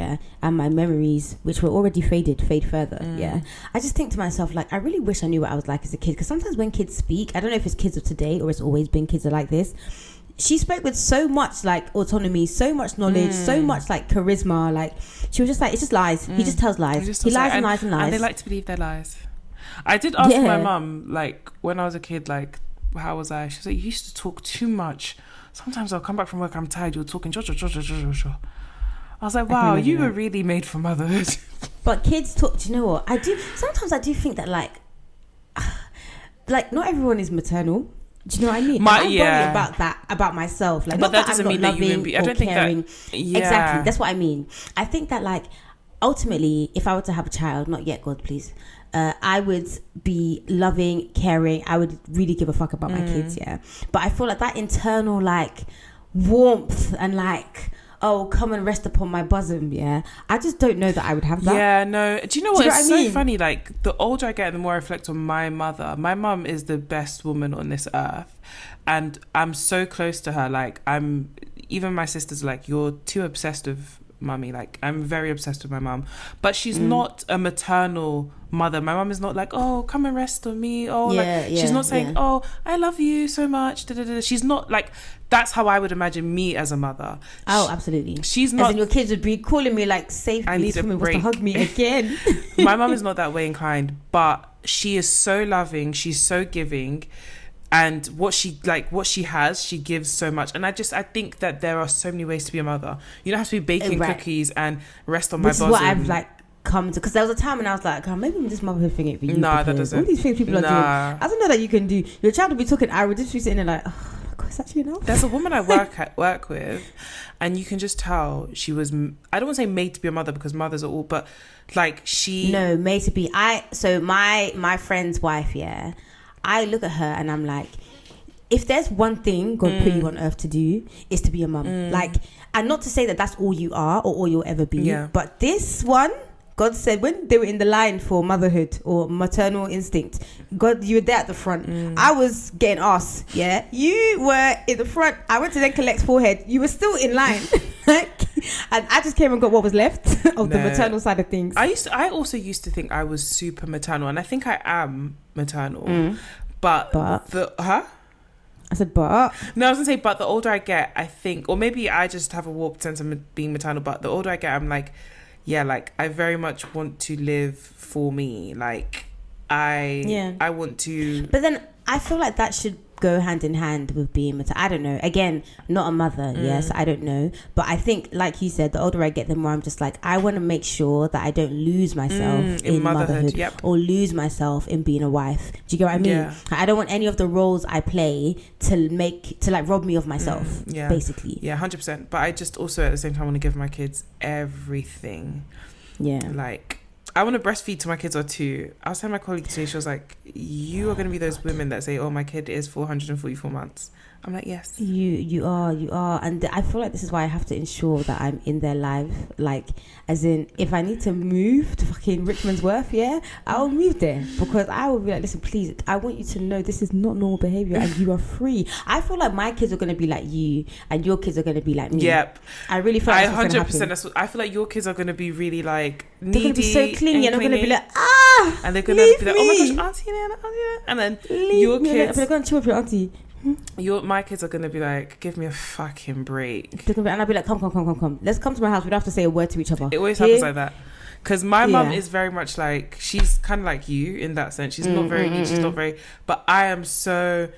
and my memories, which were already fade further, I just think to myself, like, I really wish I knew what I was like as a kid. Because sometimes when kids speak, I don't know if it's kids of today or it's always been kids are like this. She spoke with so much like autonomy, so much knowledge, so much like charisma. Like she was just like, it's just lies. He just tells lies. He lies and lies and lies. And they like to believe their lies. I did ask my mum, like when I was a kid, like how was I? She was like, you used to talk too much. Sometimes I'll come back from work, I'm tired. You're talking. I was like, wow, you were really made for motherhood. But kids talk. Do you know what I do? Sometimes I do think that like not everyone is maternal. Do you know what I mean? I'm worried about that, about myself. Like, but that doesn't mean that you wouldn't be. I don't caring. Think that. Yeah. Exactly. That's what I mean. I think that, like, ultimately, if I were to have a child, not yet, God, please, I would be loving, caring. I would really give a fuck about my kids, But I feel like that internal, like, warmth and, like, oh, come and rest upon my bosom, I just don't know that I would have that. Yeah, no. Do you know what? It's so funny. Like, the older I get, the more I reflect on my mother. My mum is the best woman on this earth. And I'm so close to her. Like, even my sister's like, you're too obsessed with mummy. Like, I'm very obsessed with my mum. But she's not a maternal mother. My mum is not like, oh, come and rest on me. Oh, she's not saying, oh, I love you so much. She's not like, that's how I would imagine me as a mother. Oh, absolutely. She's not. As in your kids would be calling me like, save me. I need a break. To hug me again. My mum is not that way inclined, but she is so loving. She's so giving. And what she has, she gives so much. And I think that there are so many ways to be a mother. You don't have to be baking cookies and rest on my bosom. Which is what I've like come to, because there was a time when I was like, oh, maybe this motherhood thing ain't for you. No, that doesn't. All these things people are doing, I don't know that you can do. Your child will be talking, I would just be sitting there like, oh, God, it's actually enough. There's a woman I work with, and you can just tell she was, I don't want to say made to be a mother because mothers are all, but like she... No, made to be. So my friend's wife, I look at her and I'm like, if there's one thing God put you on earth to do, is to be a mum. Like, and not to say that that's all you are or all you'll ever be, but this one, God said when they were in the line for motherhood or maternal instinct, God, you were there at the front. I was getting ass, you were in the front. I went to then collect forehead. You were still in line. And I just came and got what was left of the maternal side of things. I also used to think I was super maternal, and I think I am maternal. But I said, but no, I was gonna say, but the older I get, I think, or maybe I just have a warped sense of being maternal. But the older I get, I'm like, like I very much want to live for me. Like I want to. But then I feel like that should go hand in hand with being maternal. I don't know. Again, not a mother. Yes, I don't know. But I think, like you said, the older I get, the more I'm just like, I want to make sure that I don't lose myself in motherhood or lose myself in being a wife. Do you get what I mean? Yeah. I don't want any of the roles I play to like rob me of myself. Basically. Yeah, 100%. But I just also at the same time want to give my kids everything. Yeah. Like, I want to breastfeed till my kids are 2. I was telling my colleague today, she was like, you are going to be those women that say, oh, my kid is 444 months. I'm like, yes. You are. And I feel like this is why I have to ensure that I'm in their life. Like, as in, if I need to move to fucking Richmond's Worth, yeah, I'll move there. Because I will be like, listen, please, I want you to know this is not normal behavior and you are free. I feel like my kids are going to be like you and your kids are going to be like me. Yep. I really feel like 100%. That's what I feel like. Your kids are going to be really like needy. They're going to be so clingy and I'm going to be like, and they're going to be like, oh my gosh, auntie, and then your kids. They're going to chill with your auntie. My kids are gonna be like, give me a fucking break. And I'll be like, come. Let's come to my house. We don't have to say a word to each other. It always happens like that. Because my mum is very much like, she's kind of like you in that sense. She's not very needy. She's not very, but I am so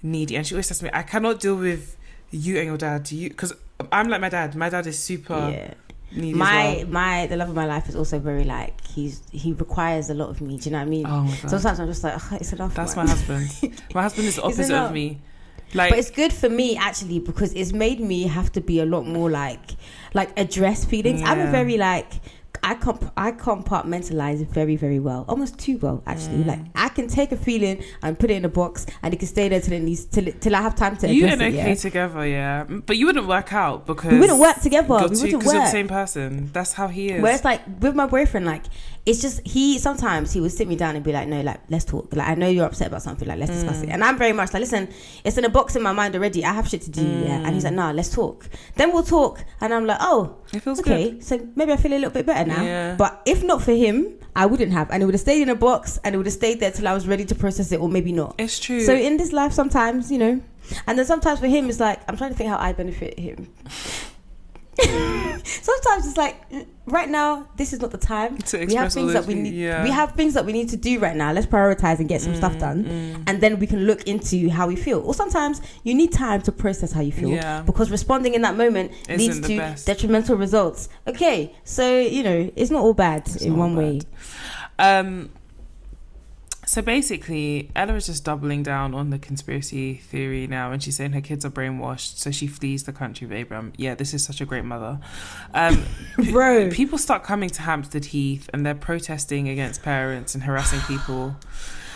needy. And she always says to me, I cannot deal with you and your dad. Do you? Because I'm like my dad. My dad is super needy as well. The love of my life is also very like, he requires a lot of me. Do you know what I mean? Oh my God. Sometimes I'm just like, it's enough. That's my husband. My husband is the opposite of me. Like, but it's good for me actually because it's made me have to be a lot more like address feelings. I'm a very like I compartmentalize very, very well, almost too well actually. Like I can take a feeling and put it in a box and it can stay there till I have time to address you and it. okay together, yeah, but you wouldn't work out because we wouldn't work together. We wouldn't work because you're the same person. That's how he is. Whereas like with my boyfriend, like it's just sometimes he would sit me down and be like, no, like let's talk. Like I know you're upset about something, like let's discuss it. And I'm very much like, listen, it's in a box in my mind already. I have shit to do, yeah. And he's like, nah, let's talk. Then we'll talk, and I'm like, oh, it feels okay. Good. So maybe I feel a little bit better now. Yeah. But if not for him, I wouldn't have, and it would have stayed in a box, and it would have stayed there till I was ready to process it, or maybe not. It's true. So in this life, sometimes and then sometimes for him, it's like I'm trying to think how I benefit him. Sometimes it's like right now this is not the time to we have things that we need we have things that we need to do right now. Let's prioritize and get some stuff done, and then we can look into how we feel. Or sometimes you need time to process how you feel, because responding in that moment leads to detrimental results. Okay, so it's not all bad in one way. So basically, Ella is just doubling down on the conspiracy theory now, and she's saying her kids are brainwashed, so she flees the country of Abraham. Yeah, this is such a great mother. Bro. People start coming to Hampstead Heath, and they're protesting against parents and harassing people.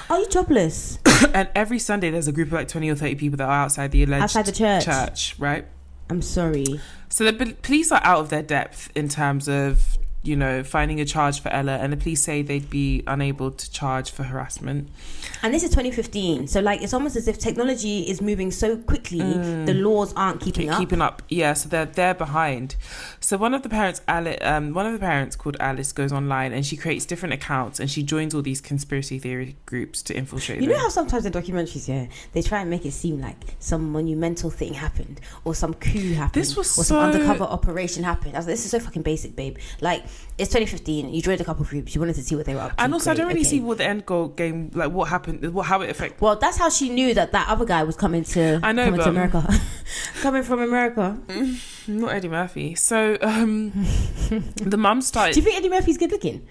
Are you jobless? And every Sunday, there's a group of like 20 or 30 people that are outside the alleged church, right? I'm sorry. So the police are out of their depth in terms of finding a charge for Ella, and the police say they'd be unable to charge for harassment. And this is 2015, so like it's almost as if technology is moving so quickly, the laws aren't keeping up. Yeah, so they're behind. So one of the parents called Alice goes online and she creates different accounts and she joins all these conspiracy theory groups to infiltrate. You know how sometimes in documentaries, they try and make it seem like some monumental thing happened or some coup happened some undercover operation happened. I was like, this is so fucking basic, babe. Like, it's 2015. You joined a couple of groups. You wanted to see what they were up to. And also, I don't really see what the end goal game, like what happened, how it affected. Well, that's how she knew that other guy was coming to America. Coming from America. Not Eddie Murphy. So, the mum started. Do you think Eddie Murphy's good looking?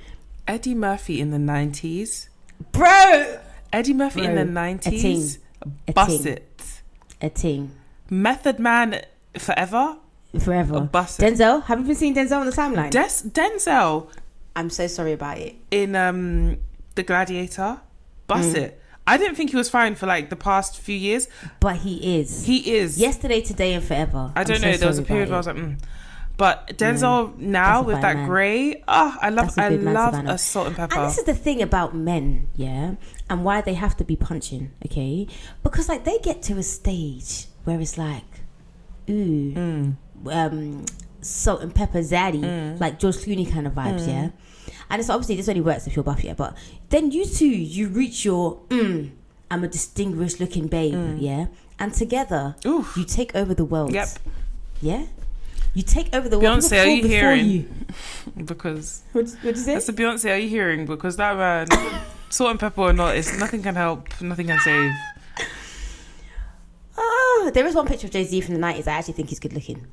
Eddie Murphy in the 90s. Bro! Eddie Murphy in the 90s. Bust it. A ting. Method Man forever. Denzel, have you been seeing Denzel on the timeline? Denzel, I'm so sorry about it. In The Gladiator, it. I didn't think he was fine for like the past few years, but he is. Yesterday, today, and forever. I don't know. There was a period where I was like, But Denzel now with that grey, I love a salt and pepper. And this is the thing about men, yeah, and why they have to be punching, okay? Because like they get to a stage where it's like, salt and pepper zaddy, like George Clooney kind of vibes, yeah. And it's obviously this only works if you're buff, yeah. But then you reach your I'm a distinguished looking babe, yeah. And together, you take over the world. Yep. Yeah. You take over the world. Beyonce, are you hearing? Because what'd you say? That's a Beyonce. Are you hearing? Because that man, salt and pepper or not, nothing can help, nothing can save. There is one picture of Jay-Z from the 90s. I actually think he's good looking.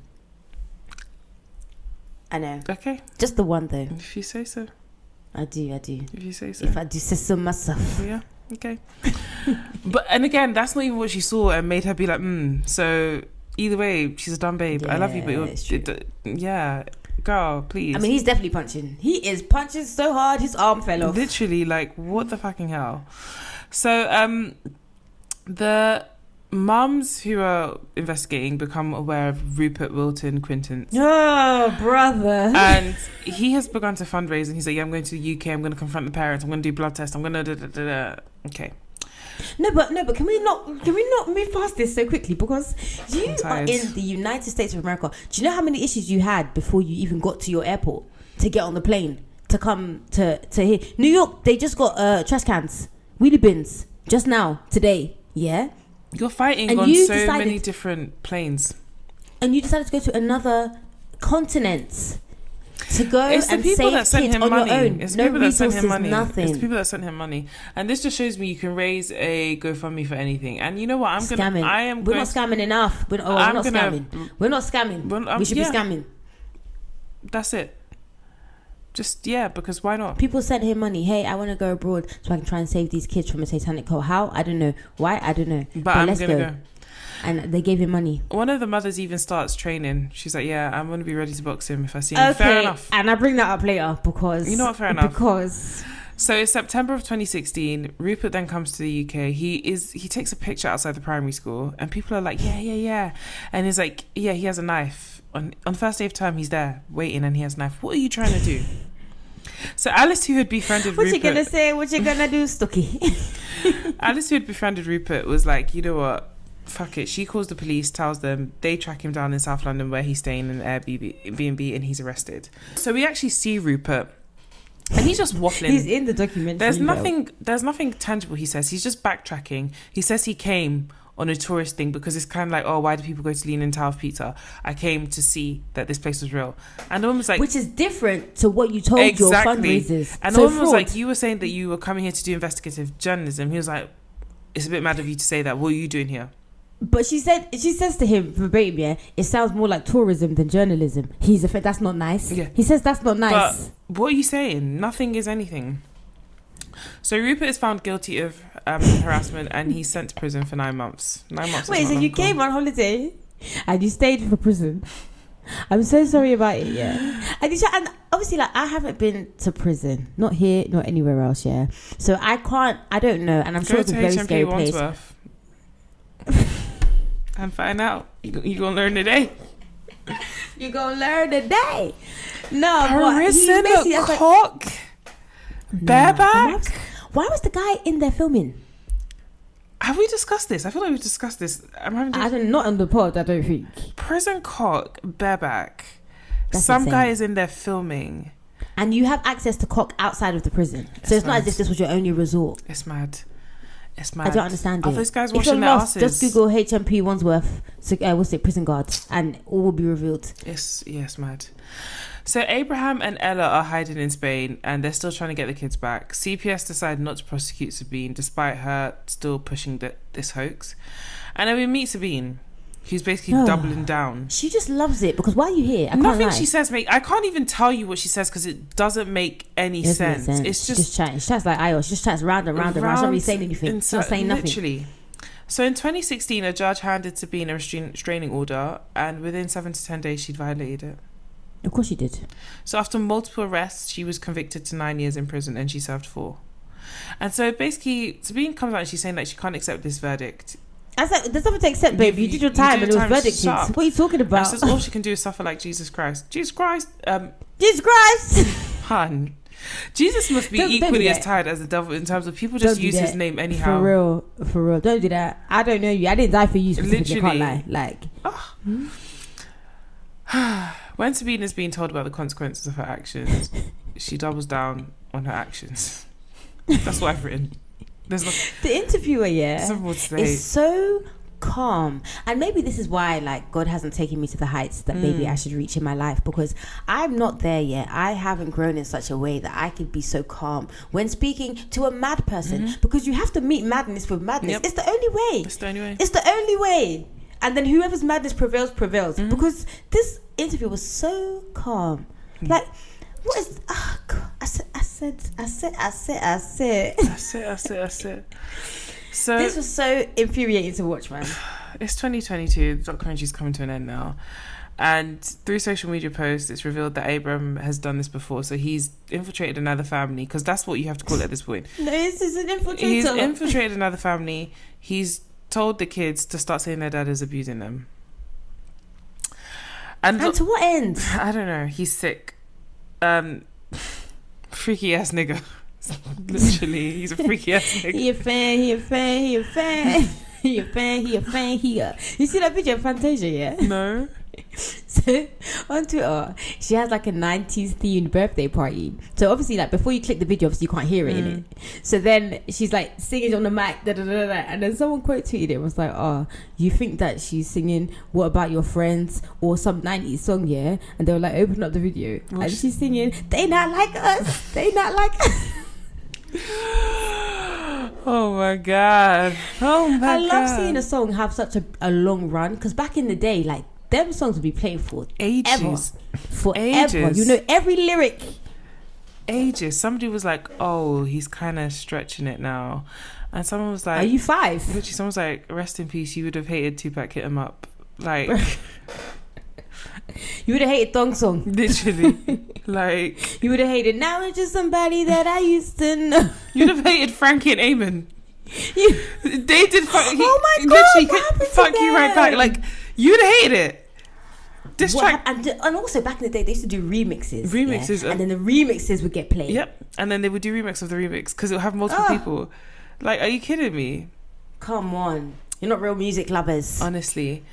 I know. Okay. Just the one though. If you say so. I do. If you say so. If I do say so myself. Yeah. Okay. And again, that's not even what she saw and made her be like, So either way, she's a dumb babe. Yeah, I love you, but girl, please. I mean, he's definitely punching. He is punching so hard, his arm fell off. Literally, like, what the fucking hell? So, the mums who are investigating become aware of Rupert Wilton Quintance. Oh, brother. And he has begun to fundraise, and he's like, yeah, I'm going to the UK, I'm going to confront the parents, I'm going to do blood tests, I'm going to Okay. No, but can we not move past this so quickly? Because you are in the United States of America. Do you know how many issues you had before you even got to your airport to get on the plane to come to here? New York, they just got trash cans, wheelie bins, just now, today. Yeah. You're fighting on so many different planes. And you decided to go to another continent to go it's and the people save that sent kids him on money. your own. It's No people that sent him resources, money. nothing. It's the people that sent him money. And this just shows me you can raise a GoFundMe for anything. And you know what? We're not scamming enough. We're not scamming. We should be scamming. That's it. Just, yeah, because why not? People sent him money. Hey, I want to go abroad so I can try and save these kids from a satanic cult. How? I don't know. Why? I don't know. But I'm let's going to go. And they gave him money. One of the mothers even starts training. She's like, yeah, I'm going to be ready to box him if I see him. Okay, fair enough. And I bring that up later because... You know what? Fair enough. Because... So it's September of 2016. Rupert then comes to the UK. He takes a picture outside the primary school, and people are like, yeah. And he's like, yeah, he has a knife. On the first day of term, he's there waiting, and he has a knife. What are you trying to do? So Alice, who had befriended Rupert... What you gonna say? What you gonna do, Stucky? Alice, who had befriended Rupert, was like, you know what? Fuck it. She calls the police, tells them. They track him down in South London where he's staying in an Airbnb, and he's arrested. So we actually see Rupert, and he's just waffling. He's in the documentary. There's nothing tangible he says. He's just backtracking. He says he came on a tourist thing because it's kind of like, oh, why do people go to Leaning Tower of Pizza? I came to see that this place was real. And the woman was like... Which is different to what you told your fundraisers. And the woman was like, you were saying that you were coming here to do investigative journalism. He was like, it's a bit mad of you to say that. What are you doing here? But she says to him verbatim, yeah, it sounds more like tourism than journalism. That's not nice. Yeah. He says that's not nice. But what are you saying? Nothing is anything. So Rupert is found guilty of harassment, and he's sent to prison for 9 months. 9 months. Wait, so you came on holiday and you stayed for prison? I'm so sorry about it, yeah. And obviously, like, I haven't been to prison, not here, not anywhere else, yeah. So I don't know, and I'm sure it's a very scary place. And find out. You gonna learn today. You gonna learn today. No, prison cock. Bareback. Why was the guy in there filming? Have we discussed this? I feel like we've discussed this. Not on the pod, I don't think. Prison cock, bareback. Some guy is in there filming. And you have access to cock outside of the prison. So it's not as if this was your only resort. It's mad. I don't understand it. Are those guys washing their asses? Just Google HMP Wandsworth, prison guards, and all will be revealed. It's mad. So Abraham and Ella are hiding in Spain, and they're still trying to get the kids back. CPS decided not to prosecute Sabine, despite her still pushing this hoax. And then we meet Sabine, who's basically doubling down. She just loves it, because why are you here? Nothing she says I can't even tell you what she says, because it doesn't make any sense. It's just chatting. She chats like Io. She just chats round and round. She's not really saying anything. She's not saying nothing. Literally. So in 2016, a judge handed Sabine a restraining order, and within 7 to 10 days, she'd violated it. Of course she did. So after multiple arrests, she was convicted to 9 years in prison, and she served 4. And so basically, Sabine comes out and she's saying that she can't accept this verdict. I was like, there's nothing to accept, baby. You did your time and it was verdicted. What are you talking about? She says all she can do is suffer like Jesus Christ. Jesus Christ! Jesus Christ! Hun. Jesus must be equally as tired as the devil in terms of people just use his name anyhow. For real. Don't do that. I don't know you. I didn't die for you specifically. Literally. Can't lie. Like... When Sabine is being told about the consequences of her actions, she doubles down on her actions. That's what I've written. The interviewer, is so calm, and maybe this is why, like, God hasn't taken me to the heights that maybe I should reach in my life, because I'm not there yet. I haven't grown in such a way that I could be so calm when speaking to a mad person, because you have to meet madness with madness. Yep. It's the only way. And then whoever's madness prevails, because this interview was so calm. Like, what is... Oh, God. I said. So this was so infuriating to watch, man. It's 2022. The documentary is coming to an end now. And through social media posts, it's revealed that Abraham has done this before. So he's infiltrated another family, because that's what you have to call it at this point. No, this is an infiltrator. He's infiltrated another family. He's told the kids to start saying their dad is abusing them. And to what end? I don't know. He's sick. Freaky ass nigga. Literally, he's a freaky ass nigga. He a fan. He a fan. You see that picture of Fantasia, yeah? No. So on Twitter, she has like a 90s themed birthday party. So obviously, like, before you click the video, obviously you can't hear it in it. So then she's like singing on the mic, da, da, da, da, and then someone quote tweeted it, was like, "Oh, you think that she's singing What About Your Friends or some 90s song, yeah?" And they were like, open up the video, and she's singing They Not Like Us, They Not Like Us. Oh my god. I love seeing a song have such a long run, because back in the day, like, them songs would be playing for ages. Forever. You know every lyric. Ages. Somebody was like, "Oh, he's kind of stretching it now," and someone was like, "Are you 5?" Literally, someone was like, "Rest in peace. You would have hated Tupac, Hit 'Em Up." Like, you would have hated Thong Song. Literally, like, you would have hated Now It's Just Somebody That I Used to Know. You'd have hated Frankie and Eamon. They did. Oh my god! Literally, fuck you right back. Like, you'd have hated it. This track, and also back in the day, they used to do remixes. Yeah? And then the remixes would get played. Yep, and then they would do remix of the remix, because it would have multiple people. Like, are you kidding me? Come on, you're not real music lovers, honestly.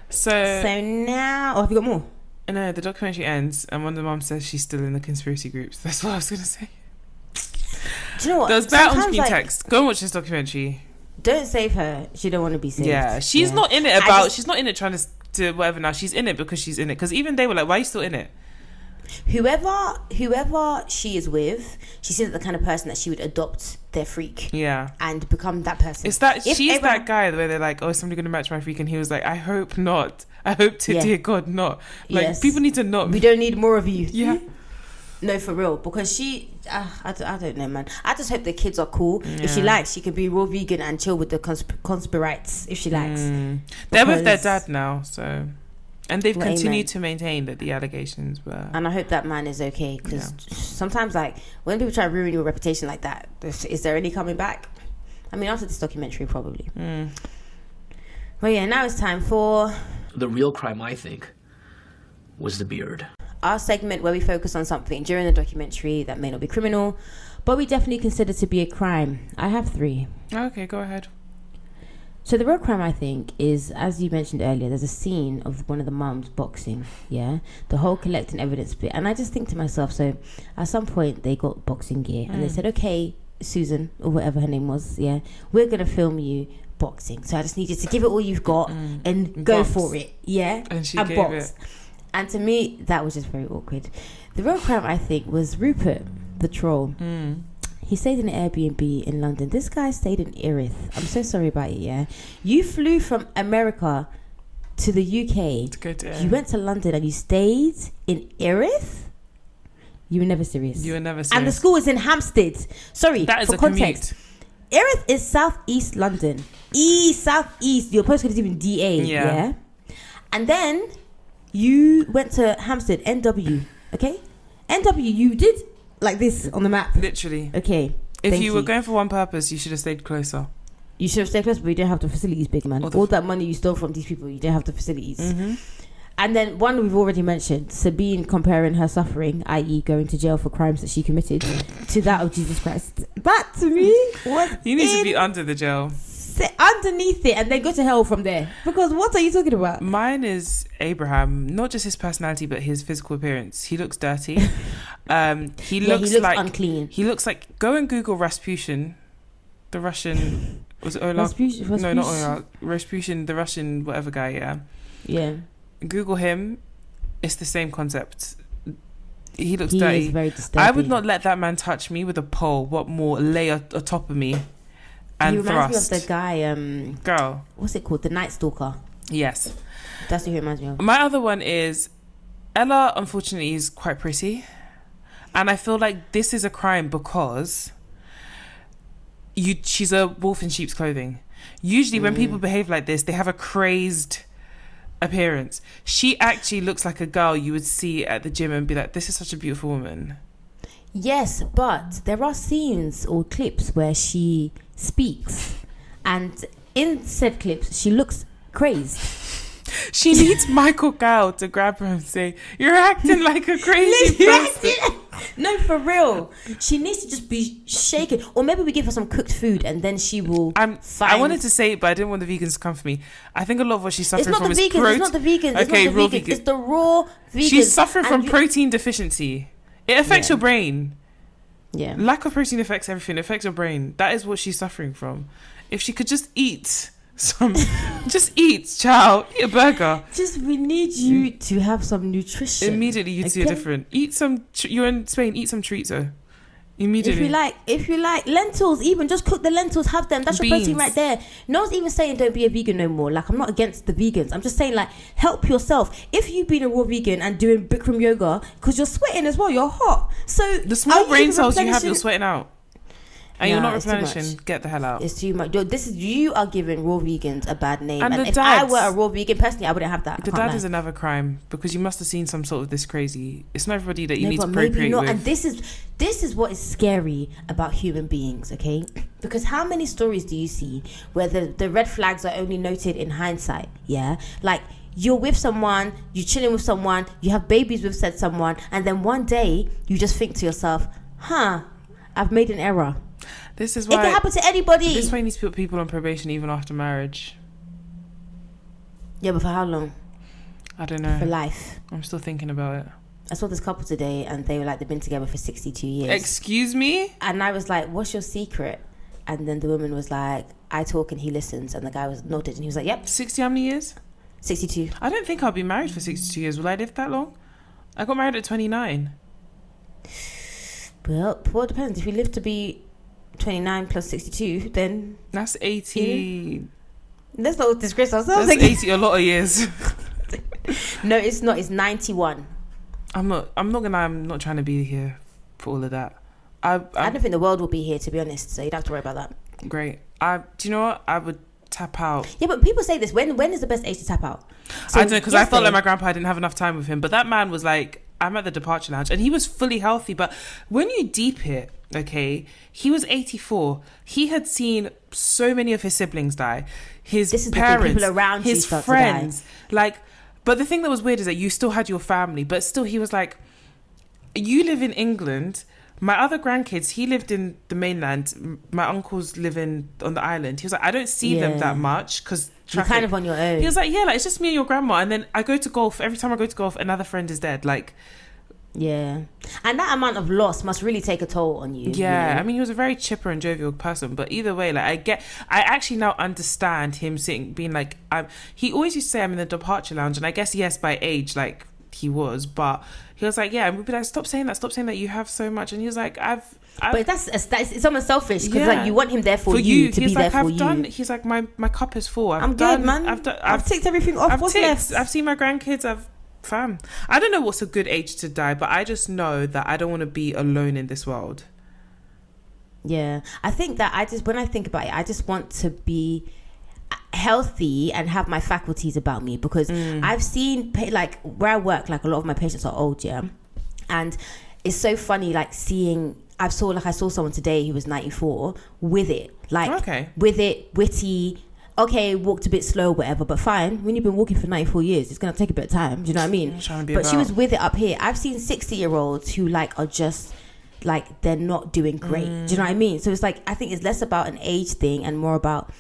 So now, have you got more? No, the documentary ends, and one of the moms says she's still in the conspiracy groups. That's what I was gonna say. Do you know what? There was bad on-screen text. Go and watch this documentary. Don't save her. She don't want to be saved. Yeah, she's not in it about. She's not in it trying to whatever. Now she's in it because she's in it. Because even they were like, "Why are you still in it?" Whoever she is with, she seems like the kind of person that she would adopt their freak. Yeah, and become that person. It's that she's that guy where they're like, "Oh, is somebody going to match my freak?" And he was like, "I hope not. I hope to dear God not." Like, people need to not. We don't need more of you. Yeah. No, for real, because I don't know, man. I just hope the kids are cool. Yeah. If she likes, she can be real vegan and chill with the conspirites if she likes. They're with their dad now, so, and they've continued to maintain that the allegations were. And I hope that man is okay, because sometimes, like, when people try to ruin your reputation like that, is there any coming back? I mean, after this documentary, probably. Well, yeah, now it's time for the real crime. I think was the beard. Our segment where we focus on something during the documentary that may not be criminal, but we definitely consider to be a crime. I have 3. Okay, go ahead. So the real crime, I think, is, as you mentioned earlier, there's a scene of one of the mums boxing, yeah? The whole collecting evidence bit. And I just think to myself, so at some point they got boxing gear and they said, "Okay, Susan," or whatever her name was, yeah, "we're going to film you boxing. So I just need you to give it all you've got and go for it, yeah? And she gave box." And to me, that was just very awkward. The real crime, I think, was Rupert, the troll. He stayed in an Airbnb in London. This guy stayed in Erith. I'm so sorry about it, yeah? You flew from America to the UK. To go to you went to London and you stayed in Erith? You were never serious. You were never serious. And the school is in Hampstead. Sorry, that is for a context. Commute. Erith is southeast London. Southeast. Your postcode is even DA, yeah? And then you went to Hampstead, NW, okay? NW, you did like this on the map. Literally. Okay. If you were going for one purpose, you should have stayed closer. You should have stayed closer, but you didn't have the facilities, big man. All that money you stole from these people, you didn't have the facilities. And then one we've already mentioned, Sabine comparing her suffering, i.e. going to jail for crimes that she committed, to that of Jesus Christ. That, to me, was you need to be under the jail. Underneath it and then go to hell from there, because what are you talking about? Mine is Abraham, not just his personality but his physical appearance. He looks dirty. He looks like unclean. He looks like, go and Google Rasputin, the Russian, was it Olaf? Rasputin. No, not Olaf. Rasputin, the Russian whatever guy. Yeah. Google him. It's the same concept. He looks he dirty. Is very disturbing. I would not let that man touch me with a pole. What more, lay atop of me. And he reminds thrust. me of the guy, girl. What's it called? The Night Stalker. Yes. That's who he reminds me of. My other one is Ella, unfortunately, is quite pretty. And I feel like this is a crime because she's a wolf in sheep's clothing. Usually when people behave like this, they have a crazed appearance. She actually looks like a girl you would see at the gym and be like, this is such a beautiful woman. Yes, but there are scenes or clips where she speaks, and in said clips, she looks crazed. She needs Michael Gow to grab her and say, you're acting like a crazy person. No, for real. She needs to just be shaken. Or maybe we give her some cooked food and then she will I wanted to say it, but I didn't want the vegans to come for me. I think a lot of what she's suffering from is It's not the vegans. Okay, it's not the raw vegans. vegan. It's the raw vegans. She's suffering from protein deficiency. It affects your brain. Yeah. Lack of protein affects everything. It affects your brain. That is what she's suffering from. If she could just eat just eat, child. Eat a burger. We need you to have some nutrition. Immediately you'd see a different. Eat some, you're in Spain, eat some chorizo. Immediately. If you like lentils, even just cook the lentils, have them. That's your protein right there. No one's even saying don't be a vegan no more. Like, I'm not against the vegans. I'm just saying, like, help yourself. If you've been a raw vegan and doing Bikram yoga, because you're sweating as well, you're hot. So the small brain cells you have, you're sweating out. And you're not replenishing. Get the hell out. It's too much. You are giving raw vegans a bad name. And if I were a raw vegan, personally, I wouldn't have that. The dad is another crime, because you must have seen some sort of this crazy. It's not everybody that you need to procreate with. And this is what is scary about human beings, okay? Because how many stories do you see where the red flags are only noted in hindsight? Yeah, like, you're with someone, you're chilling with someone, you have babies with said someone, and then one day you just think to yourself, I've made an error. This is why it can happen to anybody. This is why you need to put people on probation even after marriage. Yeah, but for how long? I don't know. For life. I'm still thinking about it. I saw this couple today and they were like, they've been together for 62 years. Excuse me? And I was like, what's your secret? And then the woman was like, I talk and he listens. And the guy was nodded and he was like, yep. 60 how many years? 62. I don't think I'll be married for 62 years. Will I live that long? I got married at 29. Well, it depends. If you live to be 29 plus 62, then that's 80. Let's not disgrace ourselves. That's 80, a lot of years. No, it's not. It's 91. I'm not trying to be here for all of that. I don't think the world will be here, to be honest, so you don't have to worry about that. Great. Do you know what? I would tap out. Yeah, but people say this. When is the best age to tap out? So I don't know, because I felt like my grandpa didn't have enough time with him. But that man was like, I'm at the departure lounge, and he was fully healthy. But when you deep it, okay, he was 84. He had seen so many of his siblings die. His parents, people around his friends. Like, but the thing that was weird is that you still had your family, but still he was like, you live in England. My other grandkids, he lived in the mainland. My uncles live on the island. He was like, I don't see them that much because you're kind of on your own. He was like, yeah, like, it's just me and your grandma. And then I go to golf. Every time I go to golf, another friend is dead. Like, yeah. And that amount of loss must really take a toll on you. Yeah. You know? I mean, he was a very chipper and jovial person. But either way, like, I actually now understand him being like, he always used to say I'm in the departure lounge. And I guess, yes, by age, like, he was. But he was like, yeah. And we'd be like, stop saying that. You have so much. And he was like, but it's almost selfish because like you want him there for you to be there for you. He's like, my cup is full. I'm good, man. I've ticked everything off. What's left? I've seen my grandkids. I don't know what's a good age to die, but I just know that I don't want to be alone in this world. Yeah, I think that when I think about it, I just want to be healthy and have my faculties about me, because I've seen, like, where I work, like, a lot of my patients are old, yeah, and it's so funny, like, seeing. I saw someone today who was 94 with it, like, with it, witty. Okay, walked a bit slow, whatever, but fine. When you've been walking for 94 years, it's gonna take a bit of time. Do you know what I mean? But she was with it up here. I've seen 60-year-olds who, like, are just like, they're not doing great. Do you know what I mean? So it's like, I think it's less about an age thing and more about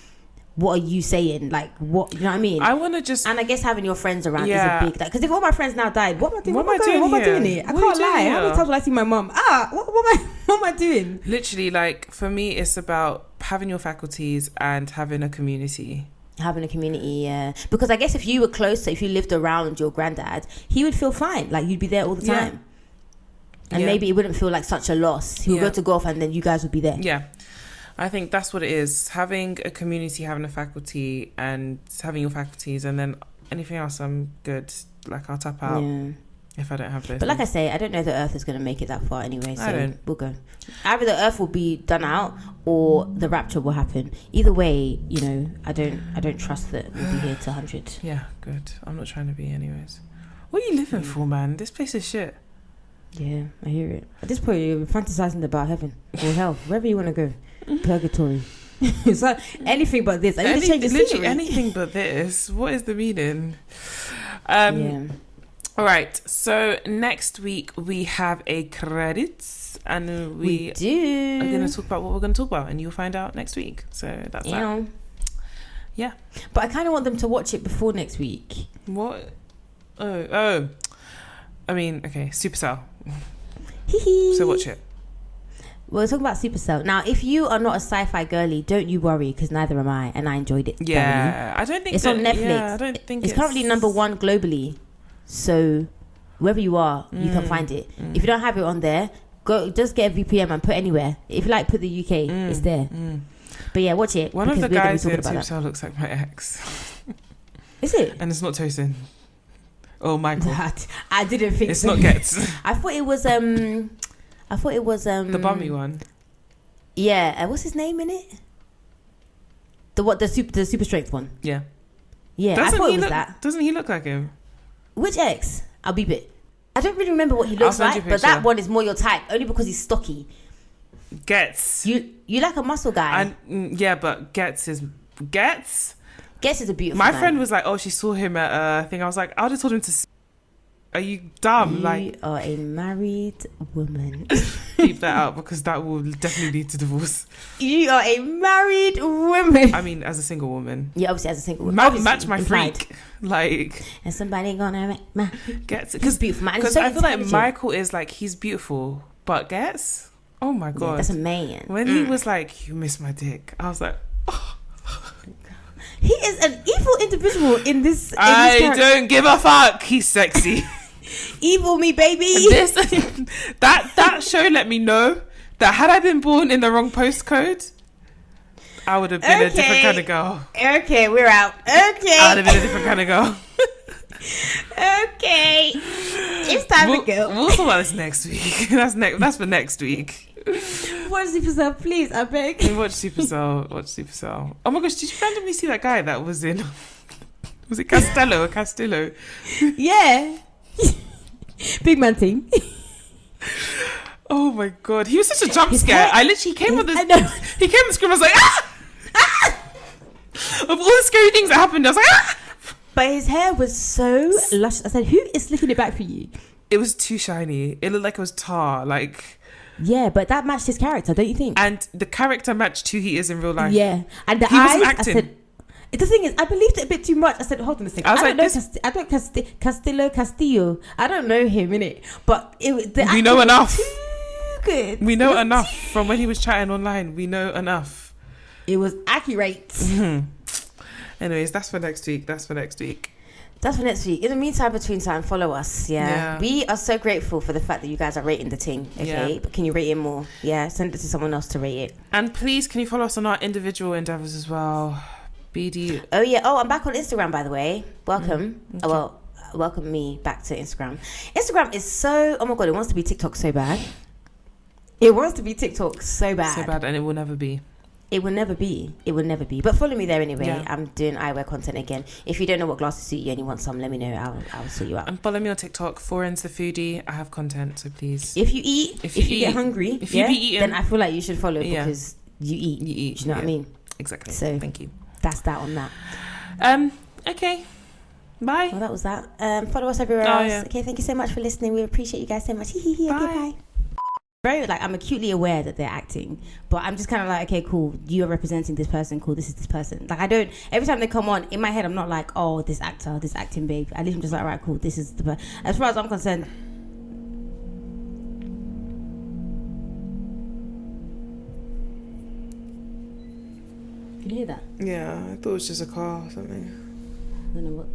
what are you saying? Like, what, you know what I mean? I want to just... And I guess having your friends around is a big... Because if all my friends now died, what am I doing? What am I doing here? I can't lie. How many times will I see my mum? What am I doing? Literally, like, for me, it's about having your faculties and having a community. Having a community, yeah. Because I guess if you were closer, if you lived around your granddad, he would feel fine. Like, you'd be there all the time. And maybe it wouldn't feel like such a loss. He would go to golf and then you guys would be there. Yeah. I think that's what it is. Having a community, having a faculty, and having your faculties, and then anything else, I'm good. Like, I'll tap out. if I don't have those. But like I say, I don't know the Earth is going to make it that far anyway. So I don't. we'll go. Either the Earth will be done out or the rapture will happen. Either way, you know, I don't trust that we'll be here to 100. Yeah, good. I'm not trying to be anyways. What are you living for, man? This place is shit. Yeah, I hear it. At this point, you're fantasizing about heaven or hell, wherever you want to go. Purgatory. It's like anything but this. I need to change the literally scenery. anything but this. What is the meaning? Yeah. All right. So next week we have a credits, and we do. are going to talk about what we're going to talk about, and you'll find out next week. So that's that. Yeah. But I kind of want them to watch it before next week. What? Oh. I mean, okay, Supercell. So watch it. We're talking about Supercell. Now, if you are not a sci-fi girly, don't you worry, because neither am I, and I enjoyed it. Yeah, I don't think it's on Netflix. Yeah, I don't think it's currently number 1 globally. So wherever you are, you can find it. If you don't have it on there, go just get a VPN and put anywhere. If you like, put the UK. It's there. But yeah, watch it. One of the guys in Supercell looks like my ex. Is it? And it's not Tosin. Oh, Michael. I didn't think it's so. not Getz. I thought it was the bummy one. Yeah, what's his name in it? The super strength one. Yeah. Yeah, I thought it was that. Doesn't he look like him? Which ex? I'll beep it. I don't really remember what he looks like, but that one is more your type, only because he's stocky. Getz. You like a muscle guy. Yeah, but Getz is a beautiful My man. friend was like, oh, she saw him at a thing. I was like, I would have told him to. Are you dumb? You are a married woman. Keep that out, because that will definitely lead to divorce. You are a married woman. I mean, as a single woman. Yeah, obviously as a single woman. Match my freak. Like, and somebody gonna make Getz, because beautiful man. Because I feel like Michael is like, he's beautiful, but Getz, oh my god, that's a man. When he was like, you miss my dick, I was like, oh. He is an evil individual in this. I don't give a fuck. He's sexy. Evil me, baby. That show let me know that had I been born in the wrong postcode, I would have been a different kind of girl. Okay, we're out. Okay. I would have been a different kind of girl. Okay. It's time to go. We'll talk about this next week. That's for next week. Watch Supercell, please, I beg. Watch Supercell. Oh my gosh, did you randomly see that guy that was in... Was it Castello or Castillo? Yeah. Big man thing. Oh my god, he was such a jump scare. I literally came on the... He came on the screen, I was like, ah! Of all the scary things that happened, I was like, ah! But his hair was so lush. I said, who is slicking it back for you? It was too shiny. It looked like it was tar, like... Yeah, but that matched his character, don't you think? And the character matched who he is in real life. Yeah, and the he eyes. wasn't acting. I said, the thing is, I believed it a bit too much. I said, hold on a second. I don't know Castillo. I don't know him, innit? But we know enough. Too good. We know enough from when he was chatting online. We know enough. It was accurate. Anyways, that's for next week. In the meantime, between time, follow us. Yeah. We are so grateful for the fact that you guys are rating the thing. Okay. Yeah. But can you rate it more? Yeah. Send it to someone else to rate it. And please, can you follow us on our individual endeavors as well? BD. Oh yeah. Oh, I'm back on Instagram, by the way. Welcome. Okay. Welcome me back to Instagram. Instagram is so... Oh my god, it wants to be TikTok so bad. And it will never be. It will never be. But follow me there anyway. Yeah. I'm doing eyewear content again. If you don't know what glasses suit you and you want some, let me know. I'll sort you out. And follow me on TikTok, Foreign's the Foodie. I have content, so please. If you eat, if you get hungry, be eating, then I feel like you should follow because you eat. Do you know what I mean? Exactly. So thank you. That's that on that. Okay. Bye. Well, that was that. Follow us everywhere else. Yeah. Okay, thank you so much for listening. We appreciate you guys so much. Okay, bye. I'm acutely aware that they're acting, but I'm just kind of like, okay, cool, you are representing this person, cool, this is this person. Like, I don't, every time they come on, in my head, I'm not like, oh, this actor, this acting babe. At least I'm just like, all right, cool, this is the person. As far as I'm concerned. Can you hear that? Yeah, I thought it was just a car or something. I don't know what.